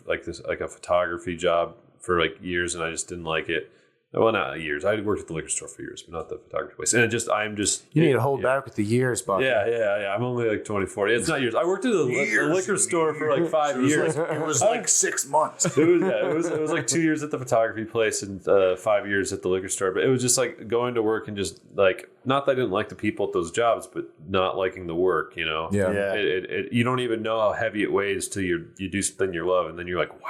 a photography job for like years, and I just didn't like it. Well, not years. I worked at the liquor store for years, but not the photography place. And you need to hold back with the years, Bucky. Yeah. I'm only like 24. It's not years. I worked at a liquor store for like 5 years. It was like 6 months. It was like 2 years at the photography place and 5 years at the liquor store. But it was just like going to work and just like, not that I didn't like the people at those jobs, but not liking the work. Yeah. You don't even know how heavy it weighs till you do something you love, and then you're like, wow.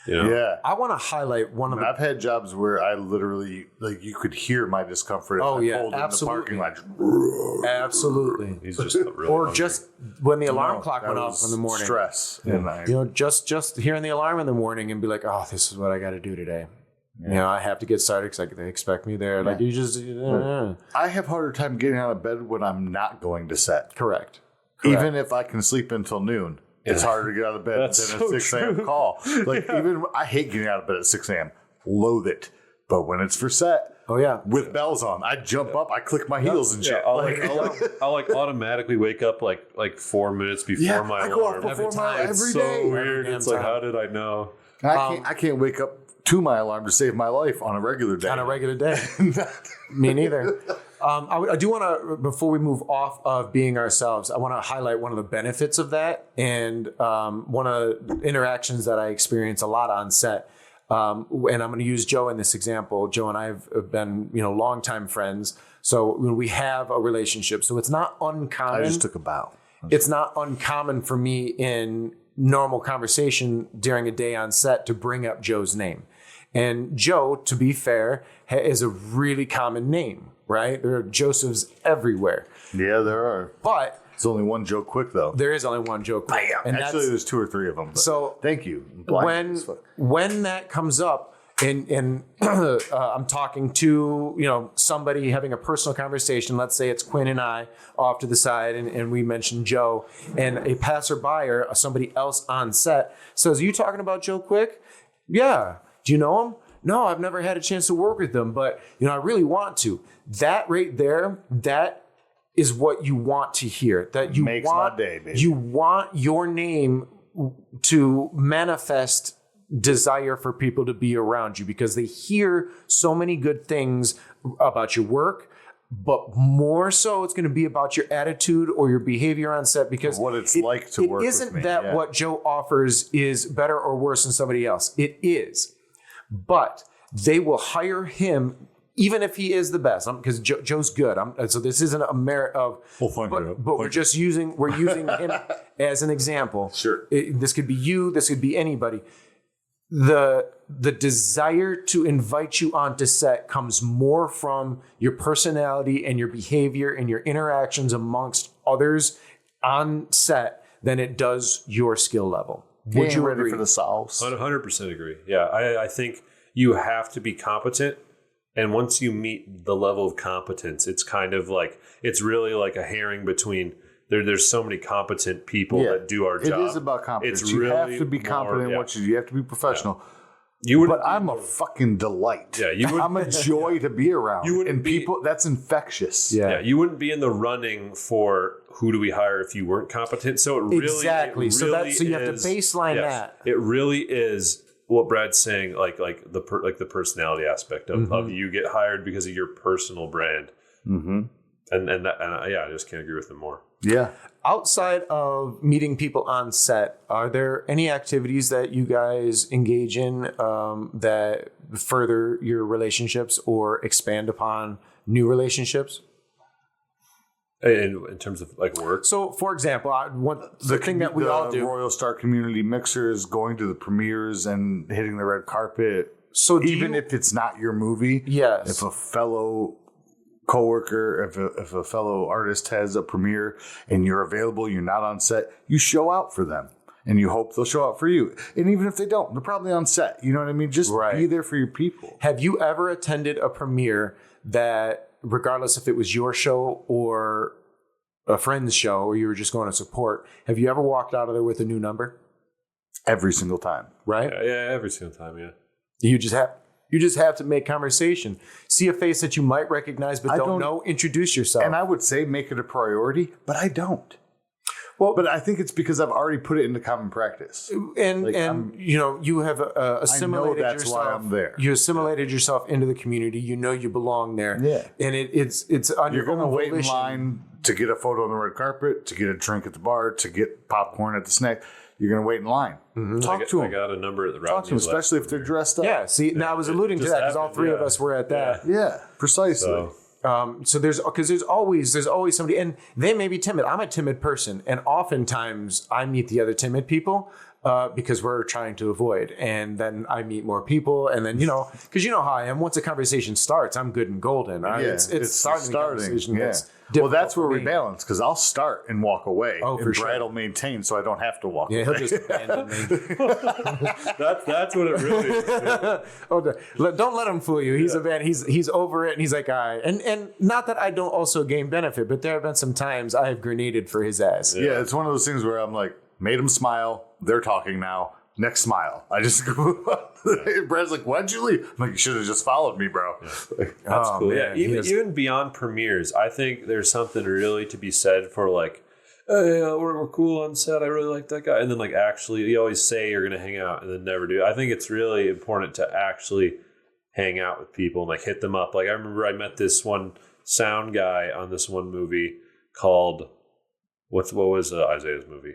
Yeah, I want to highlight one of I've had jobs where I literally you could hear my discomfort. Oh yeah, absolutely. In the parking lot. Absolutely. He's just really or hungry. just when the alarm clock went off in the morning. Stress. And just hearing the alarm in the morning and be like, oh, this is what I got to do today. Yeah. I have to get started because they expect me there. Like you just. I have harder time getting out of bed when I'm not going to set. Correct. Even if I can sleep until noon. It's harder to get out of bed than a 6 a.m. call. Like even I hate getting out of bed at 6 a.m. Loathe it. But when it's for set, with bells on, I jump up, I click my heels and shit. I'll automatically wake up like 4 minutes before my alarm. I go off before my every day. So weird. It's like, how did I know? I can't wake up to my alarm to save my life on a regular day. Me neither. I do want to, before we move off of being ourselves, I want to highlight one of the benefits of that, and one of the interactions that I experience a lot on set. And I'm going to use Joe in this example. Joe and I have been, longtime friends, so we have a relationship. So it's not uncommon. I just took a bow. It's not uncommon for me in normal conversation during a day on set to bring up Joe's name. And Joe, to be fair, is a really common name, right? There are Josephs everywhere. Yeah, there are. But it's only one Joe Quick, though. There is only one Joe Quick. And actually, there's 2 or 3 of them. So thank you. When that comes up, and I'm talking to somebody having a personal conversation. Let's say it's Quinn and I off to the side, and we mention Joe, and a passerby or somebody else on set says, "Are you talking about Joe Quick?" Yeah. Do you know him? No, I've never had a chance to work with them, but I really want to. That right there, that is what you want to hear. That you makes my day, baby. You want your name to manifest desire for people to be around you because they hear so many good things about your work, but more so it's going to be about your attitude or your behavior on set because what it's like to work with me. It isn't that what Joe offers is better or worse than somebody else. It is. But they will hire him even if he is the best, because Joe's good. So this isn't a merit of. But we're using him as an example. Sure. This could be you. This could be anybody. The desire to invite you onto set comes more from your personality and your behavior and your interactions amongst others on set than it does your skill level. Would you ready for the sauce? 100% agree. Yeah, I think you have to be competent. And once you meet the level of competence, it's kind of like, it's really like a herring between there's so many competent people that do our job. It is about competence. It's you really have to be competent in what you do. You have to be professional. But I'm a fucking delight. Yeah, I'm a joy to be around. And people, that's infectious. Yeah, you wouldn't be in the running for who do we hire if you weren't competent. So it really exactly. so you have to baseline that. It really is what Brad's saying, like the personality aspect of you get hired because of your personal brand. Mm-hmm. And I just can't agree with him more. Yeah. Outside of meeting people on set, are there any activities that you guys engage in that further your relationships or expand upon new relationships? In terms of like work? So, for example, the thing that we all do. Royal Star Community Mixers, going to the premieres and hitting the red carpet. So even if it's not your movie, yes. If a fellow coworker, if a fellow artist has a premiere and you're available, you're not on set, you show out for them and you hope they'll show out for you. And even if they don't, they're probably on set. You know what I mean? Just be there for your people. Have you ever attended a premiere that, regardless if it was your show or a friend's show or you were just going to support, have you ever walked out of there with a new number? Every single time. Right? Yeah, every single time, yeah. You just have to make conversation. See a face that you might recognize but don't know. Introduce yourself. And I would say make it a priority, but I don't. Well, but I think it's because I've already put it into common practice. And you have assimilated I know that's yourself. Why I'm there. You assimilated yourself into the community. You know you belong there. Yeah. And it's on You're your going to own wait volition. in line to get a photo on the red carpet, to get a drink at the bar, to get popcorn at the snack. You're going to wait in line. Mm-hmm. Talk to them. I got a number at the Talk to them, especially if they're dressed up. Yeah. See, now I was alluding to that because all three of us were at that. Yeah, precisely. So there's always somebody, and they may be timid. I'm a timid person, and oftentimes I meet the other timid people because we're trying to avoid, and then I meet more people, and then because you know how I am. Once a conversation starts, I'm good and golden. Right? Yeah, it's starting. The conversation that's well, that's where we balance because I'll start and walk away. Oh, for and sure. Brad will maintain, so I don't have to walk away. He'll just abandon me. That's what it really is. Don't let him fool you. He's a man. He's over it, and he's like, all right. And not that I don't also gain benefit, but there have been some times I have grenaded for his ass. Yeah, it's one of those things where I'm like, made him smile. They're talking now. Next smile. I just go. Brad's like, why'd you leave? I'm like, you should have just followed me, bro. Yeah. That's cool. Man, yeah, even beyond premieres, I think there's something really to be said for like, hey, we're cool on set. I really like that guy. And then like actually, you always say you're going to hang out and then never do. I think it's really important to actually hang out with people and like hit them up. Like I remember I met this one sound guy on this one movie called what was Isaiah's movie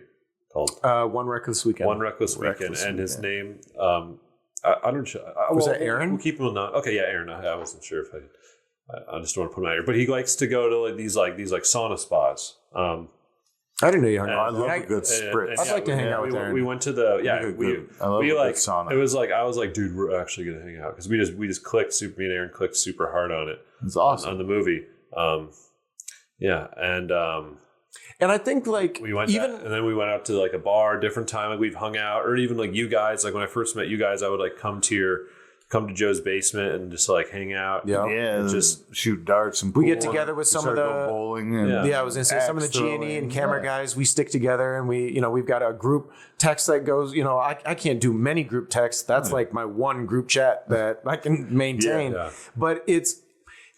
called? One Reckless Weekend. One Reckless Weekend. And his name, I don't know. Was that Aaron? We'll keep him on. Okay, yeah, Aaron. I wasn't sure if I just don't want to put him out here. But he likes to go to like these sauna spas. I didn't know you hung out. I love a good spritz. I'd like to hang out with Aaron. We went to the I love a good sauna. It was like I was like, dude, we're actually gonna hang out because we just clicked. Me and Aaron clicked super hard on it. It's awesome on the movie. And I think like and then we went out to like a bar, different time. Like we've hung out, or even like you guys. Like when I first met you guys, I would like come to Joe's basement and just like hang out. Yeah, just shoot darts and we get together with some of the bowling. And I was gonna say some of the G&E and camera guys. We stick together and we've got a group text that goes. I can't do many group texts. That's like my one group chat that I can maintain. Yeah. But it's.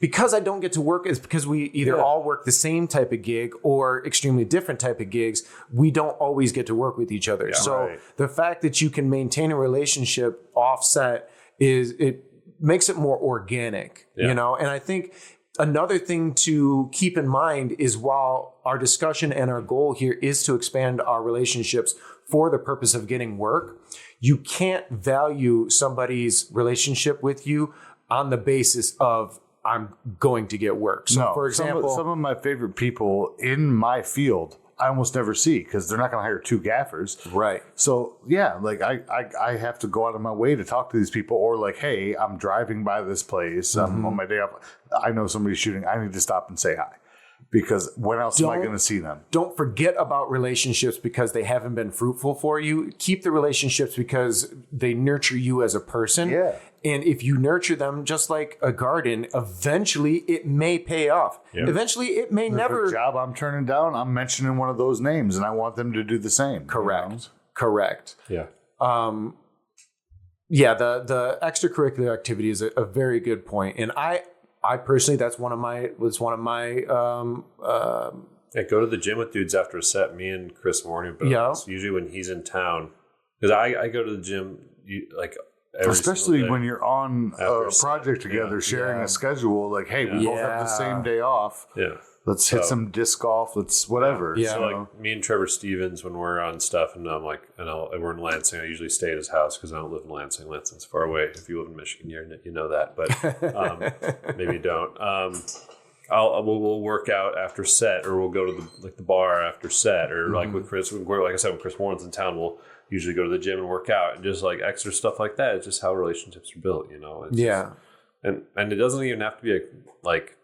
Because I don't get to work, is because we either all work the same type of gig or extremely different type of gigs. We don't always get to work with each other. Yeah, so the fact that you can maintain a relationship offset it makes it more organic, And I think another thing to keep in mind is while our discussion and our goal here is to expand our relationships for the purpose of getting work, you can't value somebody's relationship with you on the basis of I'm going to get work. So, for example, some of my favorite people in my field, I almost never see because they're not going to hire two gaffers. Right. So, yeah, like I have to go out of my way to talk to these people or like, hey, I'm driving by this place. I'm on my day off. I know somebody's shooting. I need to stop and say hi. because when else am I going to see them? Don't forget about relationships because they haven't been fruitful for you. Keep the relationships because they nurture you as a person. Yeah. And if you nurture them just like a garden, eventually it may pay off. Yeah. Eventually it may never. The job I'm turning down, I'm mentioning one of those names, and I want them to do the same. Correct. Correct. Yeah. Yeah, the extracurricular activity is a very good point. And I personally, that's one of my Yeah, go to the gym with dudes after a set. Me and Chris Morning, but Yeah. it's usually when he's in town. Because I go to the gym every Especially single day. when you're on After a a set. project together, sharing Yeah. a schedule. Like, hey, we both have the same day off. Yeah. Let's hit So- some disc golf. Let's whatever. Yeah. So you like know? me and Trevor Stevens, when we're on stuff, and I'm like, we're in Lansing. I usually stay at his house because I don't live in Lansing. Lansing's far away. If you live in Michigan, you know that, but maybe you don't. We'll work out after set, or we'll go to the bar after set, or like with Chris. Like I said, when Chris Warren's in town, we'll usually go to the gym and work out, and just like extra stuff like that. It's just how relationships are built, you know. It's yeah. just, and it doesn't even have to be like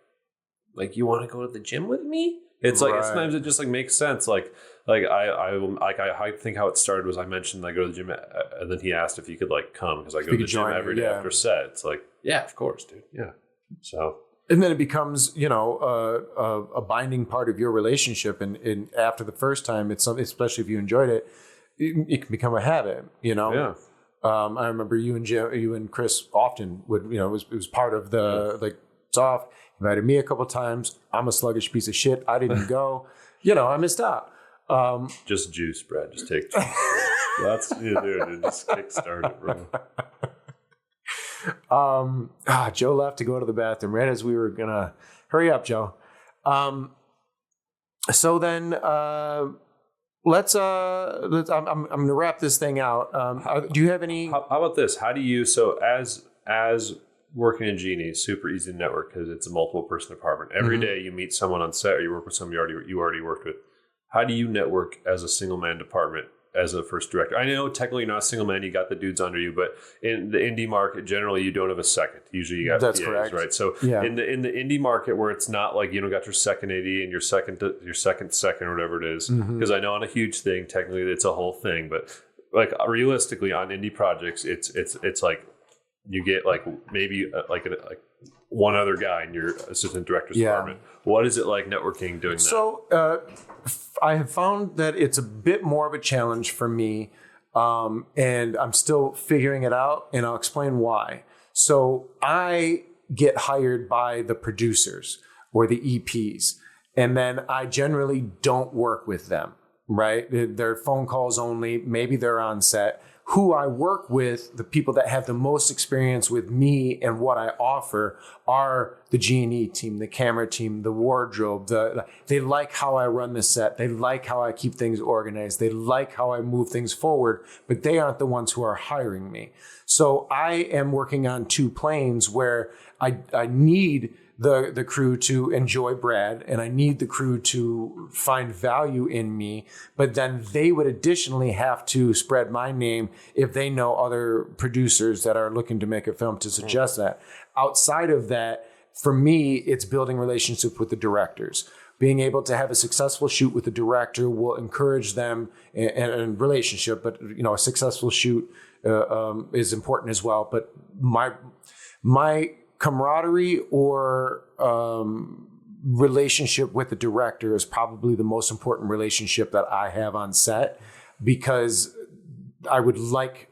you want to go to the gym with me. It's like Right. sometimes it just like makes sense. Like I think how it started was I mentioned I go to the gym, and then he asked if he could like come because I go to the gym join every you, day yeah. after set. It's like, yeah, of course, dude. Yeah. So And then it becomes, a binding part of your relationship. And after the first time, it's something, especially if you enjoyed it, it can become a habit, yeah. I remember you and Chris often would, it was part of the, like, it's off. Invited me a couple of times. I'm a sluggish piece of shit. I didn't go. I missed out. Just juice, Brad. Just take juice. That's dude. It just kickstart it, bro. Joe left to go to the bathroom right as we were gonna hurry up, Joe. So then let's I'm gonna wrap this thing out. Do you have any? How about this? How do you as working in Genie is super easy to network because it's a multiple person department. Every day you meet someone on set or you work with someone you already worked with. How do you network as a single man department as a first director? I know technically you're not a single man, you got the dudes under you, but in the indie market generally you don't have a second. Usually you got That's PAs, correct. right? So Yeah. in the indie market where it's not like you don't got your second AD and your second or whatever it is, because I know on a huge thing technically it's a whole thing, but like realistically on indie projects it's like you get like maybe like one other guy in your assistant director's department. What is it like networking doing that? So I have found that it's a bit more of a challenge for me, and I'm still figuring it out, and I'll explain why. So I get hired by the producers or the EPs, and then I generally don't work with them, right? They're phone calls only. Maybe they're on set. Who I work with, the people that have the most experience with me and what I offer are the G&E team, the camera team, the wardrobe. They like how I run the set. They like how I keep things organized. They like how I move things forward, but they aren't the ones who are hiring me. So I am working on two planes where I need the crew to enjoy Brad, and I need the crew to find value in me, but then they would additionally have to spread my name if they know other producers that are looking to make a film to suggest that. Outside of that, for me, it's building relationships with the directors. Being able to have a successful shoot with the director will encourage them in relationship, but a successful shoot is important as well. But my camaraderie or relationship with the director is probably the most important relationship that I have on set, because I would like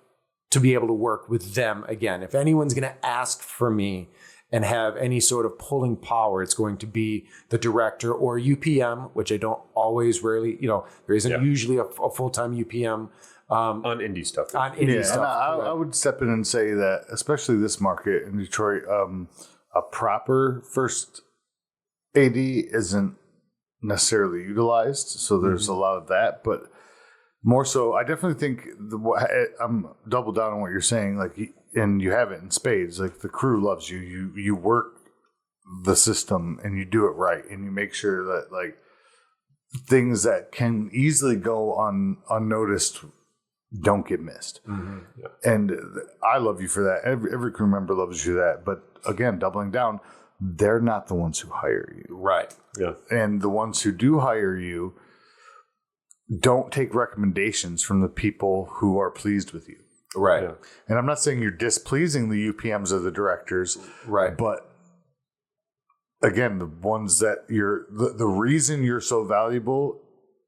to be able to work with them again. If anyone's going to ask for me and have any sort of pulling power, it's going to be the director or UPM, which I don't always rarely, there isn't usually a full-time UPM. On indie stuff. On indie stuff. And I would step in and say that, especially this market in Detroit, a proper first AD isn't necessarily utilized. So there's a lot of that, but more so, I definitely think I'm double down on what you're saying. Like, and you have it in spades. Like, the crew loves you. You work the system and you do it right, and you make sure that like things that can easily go unnoticed don't get missed. And I love you for that. Every crew member loves you for that. But again, doubling down, they're not the ones who hire you. Right. Yeah. And the ones who do hire you don't take recommendations from the people who are pleased with you. Right. Yeah. And I'm not saying you're displeasing the UPMs or the directors, Right. but again, the ones that the reason you're so valuable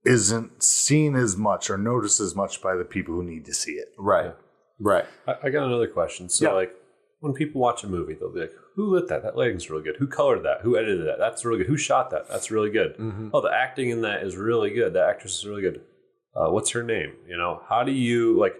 isn't seen as much or noticed as much by the people who need to see it. Right. Yeah. Right. I got another question. So, like, when people watch a movie, they'll be like, who lit that? That lighting's really good. Who colored that? Who edited that? That's really good. Who shot that? That's really good. Mm-hmm. Oh, the acting in that is really good. The actress is really good. What's her name? How do you, like,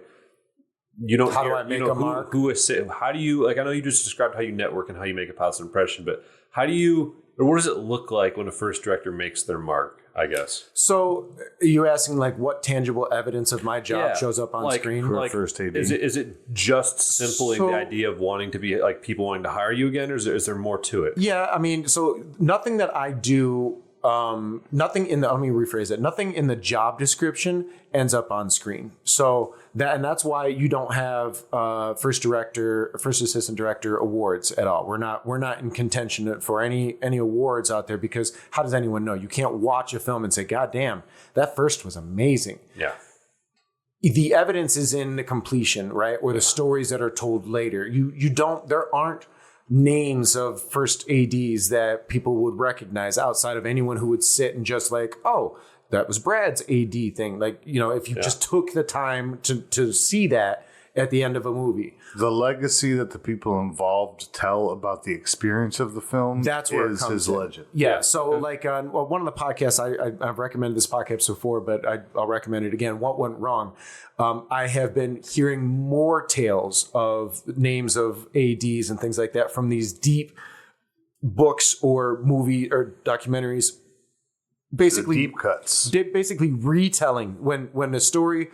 you don't How hear, do I make a mark? How do you, like, I know you just described how you network and how you make a positive impression, but how do you, or what does it look like when a first director makes their mark, I guess? So are you asking like what tangible evidence of my job shows up on screen? For a first AD. Is it just simply the idea of wanting to be like people wanting to hire you again, or is there more to it? Yeah, I mean, so nothing that I do, nothing in the, let me rephrase it, nothing in the job description ends up on screen. So that's why you don't have first assistant director awards at all. We're not in contention for any awards out there, because how does anyone know? You can't watch a film and say, God damn, that first was amazing. Yeah. The evidence is in the completion, right? Or the stories that are told later. There aren't names of first ADs that people would recognize outside of anyone who would sit and just like, oh, that was Brad's AD thing. Like, if you just took the time to see that at the end of a movie. The legacy that the people involved tell about the experience of the film, that's where is it comes his in. legend. Yeah. So like on one of the podcasts, I've recommended this podcast before, but I'll recommend it again. What went wrong? I have been hearing more tales of names of ADs and things like that from these deep books or movie or documentaries. Basically, The deep cuts. Basically retelling when the story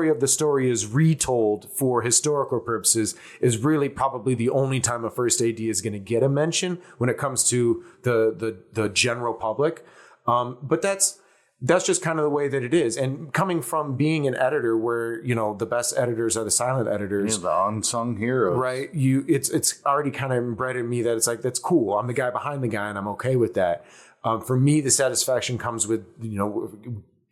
of the story is retold for historical purposes is really probably the only time a first AD is going to get a mention when it comes to the general public. But that's just kind of the way that it is. And coming from being an editor where, the best editors are the silent editors. The unsung heroes. Right. It's already kind of inbred in me that it's like, that's cool. I'm the guy behind the guy and I'm okay with that. For me, the satisfaction comes with,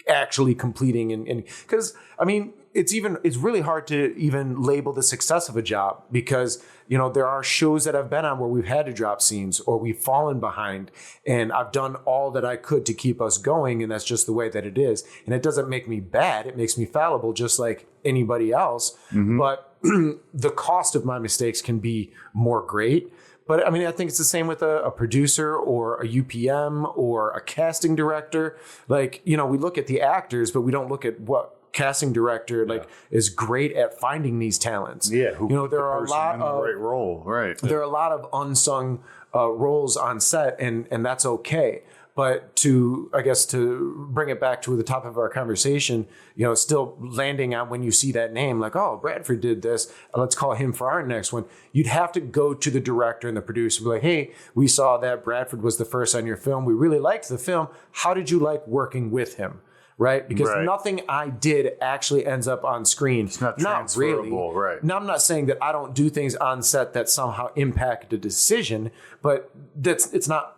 actually completing and because I mean, it's really hard to even label the success of a job, because, there are shows that I've been on where we've had to drop scenes or we've fallen behind, and I've done all that I could to keep us going. And that's just the way that it is. And it doesn't make me bad. It makes me fallible just like anybody else. Mm-hmm. But the cost of my mistakes can be more great. But I mean, I think it's the same with a producer or a UPM or a casting director. Like, we look at the actors, but we don't look at what casting director is great at finding these talents. Yeah, there are a lot of great role, right? There are a lot of unsung roles on set, and that's okay. But to bring it back to the top of our conversation, still landing on when you see that name, like, oh, Bradford did this, let's call him for our next one. You'd have to go to the director and the producer and be like, hey, we saw that Bradford was the first on your film. We really liked the film. How did you like working with him? Right? Because nothing I did actually ends up on screen. It's not transferable, right? Now, I'm not saying that I don't do things on set that somehow impact a decision, but it's not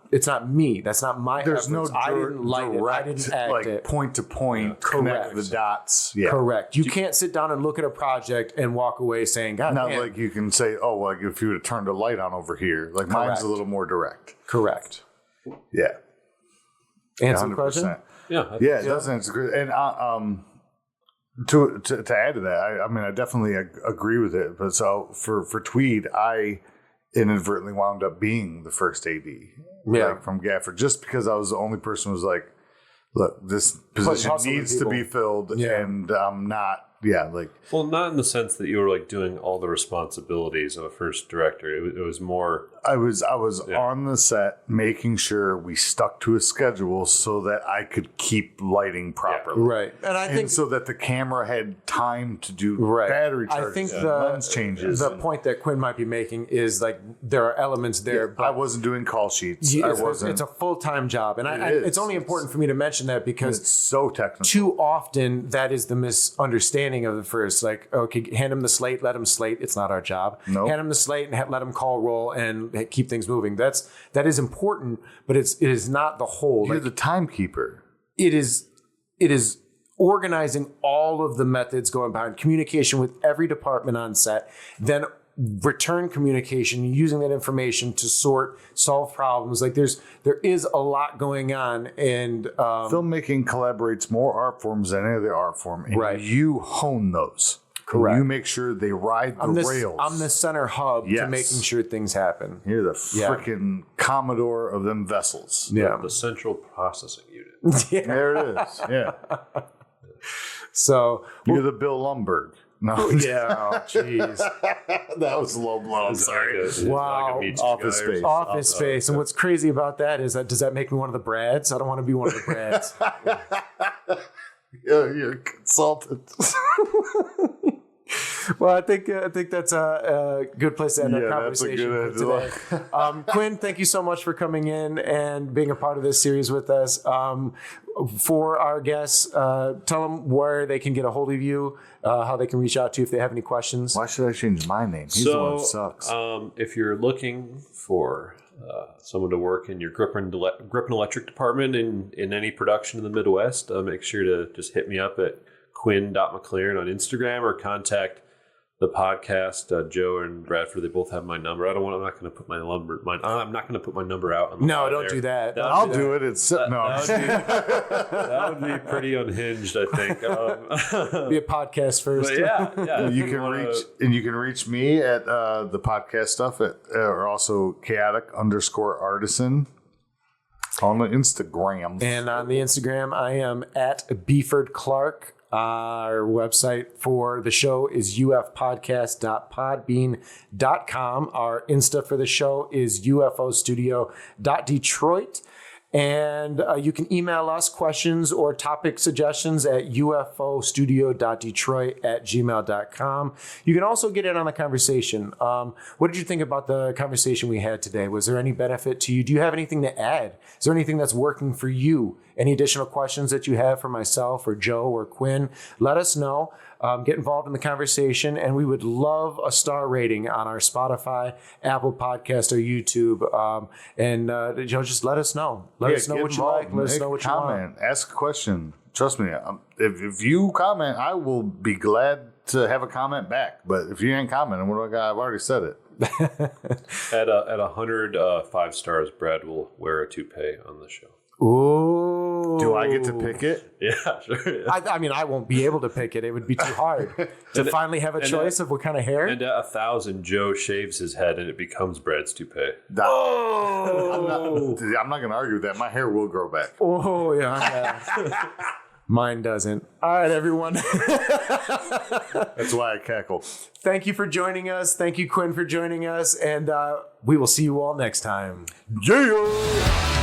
me. That's not my There's efforts. no I didn't light it. I didn't act it. Point to point, connect the dots. Yeah. Correct. You can't sit down and look at a project and walk away saying, God, not man. like you can say, oh, like if you would have turned a light on over here. Like mine's a little more direct. Correct. Yeah. Answer the question? Yeah. Yeah, it does answer good. And to add to that, I definitely agree with it. But so for TWEED, I inadvertently wound up being the first AD from Gafford, just because I was the only person who was like, look, this position needs to be filled, and I'm not. Yeah, well, not in the sense that you were like doing all the responsibilities of a first director. It was more. I was on the set making sure we stuck to a schedule so that I could keep lighting properly. Right, and I think so that the camera had time to do battery charges. I think lens changes. The point that Quinn might be making is like there are elements there. But I wasn't doing call sheets. It's a full-time job, and it's only important for me to mention that because it's so technical. Too often that is the misunderstanding beginning of the first. Like, okay, hand him the slate, let him slate. It's not our job. Nope. Hand him the slate and let him call roll and keep things moving. That is important, but it is not the whole. You're Like, the timekeeper. it is organizing all of the methods going behind communication with every department on set, then return communication, using that information to solve problems. Like there is a lot going on, and Filmmaking collaborates more art forms than any other art form, and Right. you hone those. Correct. You make sure they ride the rails. I'm the center hub to Yes. making sure things happen. You're the freaking Commodore of them vessels. Yeah. The central processing unit. There it is. Yeah. So You're the Bill Lumberg. No. yeah, jeez. That was low blow. I'm sorry. Wow. Office Space. Office Space. And what's crazy about that is that does that make me one of the Brads? I don't want to be one of the Brads. Yeah, you're a consultant. Well, I think that's a good place to end our Yeah, that's a conversation good for today. Quinn, thank you so much for coming in and being a part of this series with us. For our guests, tell them where they can get a hold of you, how they can reach out to you if they have any questions. Why should I change my name? He's the one who sucks. If you're looking for someone to work in your grip and electric department in any production in the Midwest, make sure to just hit me up at quinn.mclaren on Instagram or contact the podcast. Joe and Bradford, they both have my number. I'm not going to put I'm not going to put my number out. No, don't do that. I'll do it. It's no. That would be pretty unhinged, I think. Be a podcast first. But yeah. You can reach me at the podcast stuff or also chaotic_artisan on the Instagram. And on the Instagram, I am at Beeford Clark. Our website for the show is ufpodcast.podbean.com. Our Insta for the show is ufostudio.detroit. And you can email us questions or topic suggestions at ufostudio.detroit@gmail.com. You can also get in on the conversation. What did you think about the conversation we had today? Was there any benefit to you? Do you have anything to add? Is there anything that's working for you? Any additional questions that you have for myself or Joe or Quinn? Let us know. Get involved in the conversation, and we would love a star rating on our Spotify, Apple Podcast, or YouTube. Just let us know. Let us know what you like. Let us know what you want. Ask a question. Trust me, if you comment, I will be glad to have a comment back. But if you ain't commenting, what do I got? I've already said it. At 100 5 stars, Brad will wear a toupee on the show. Ooh. Do I get to pick it? Yeah, sure. Yeah. I mean, I won't be able to pick it. It would be too hard to finally have a choice of what kind of hair. And at 1,000, Joe shaves his head and it becomes Brad's toupee. Oh, I'm not going to argue with that. My hair will grow back. Oh, yeah. Mine doesn't. All right, everyone. That's why I cackle. Thank you for joining us. Thank you, Quinn, for joining us. And we will see you all next time. Yeah.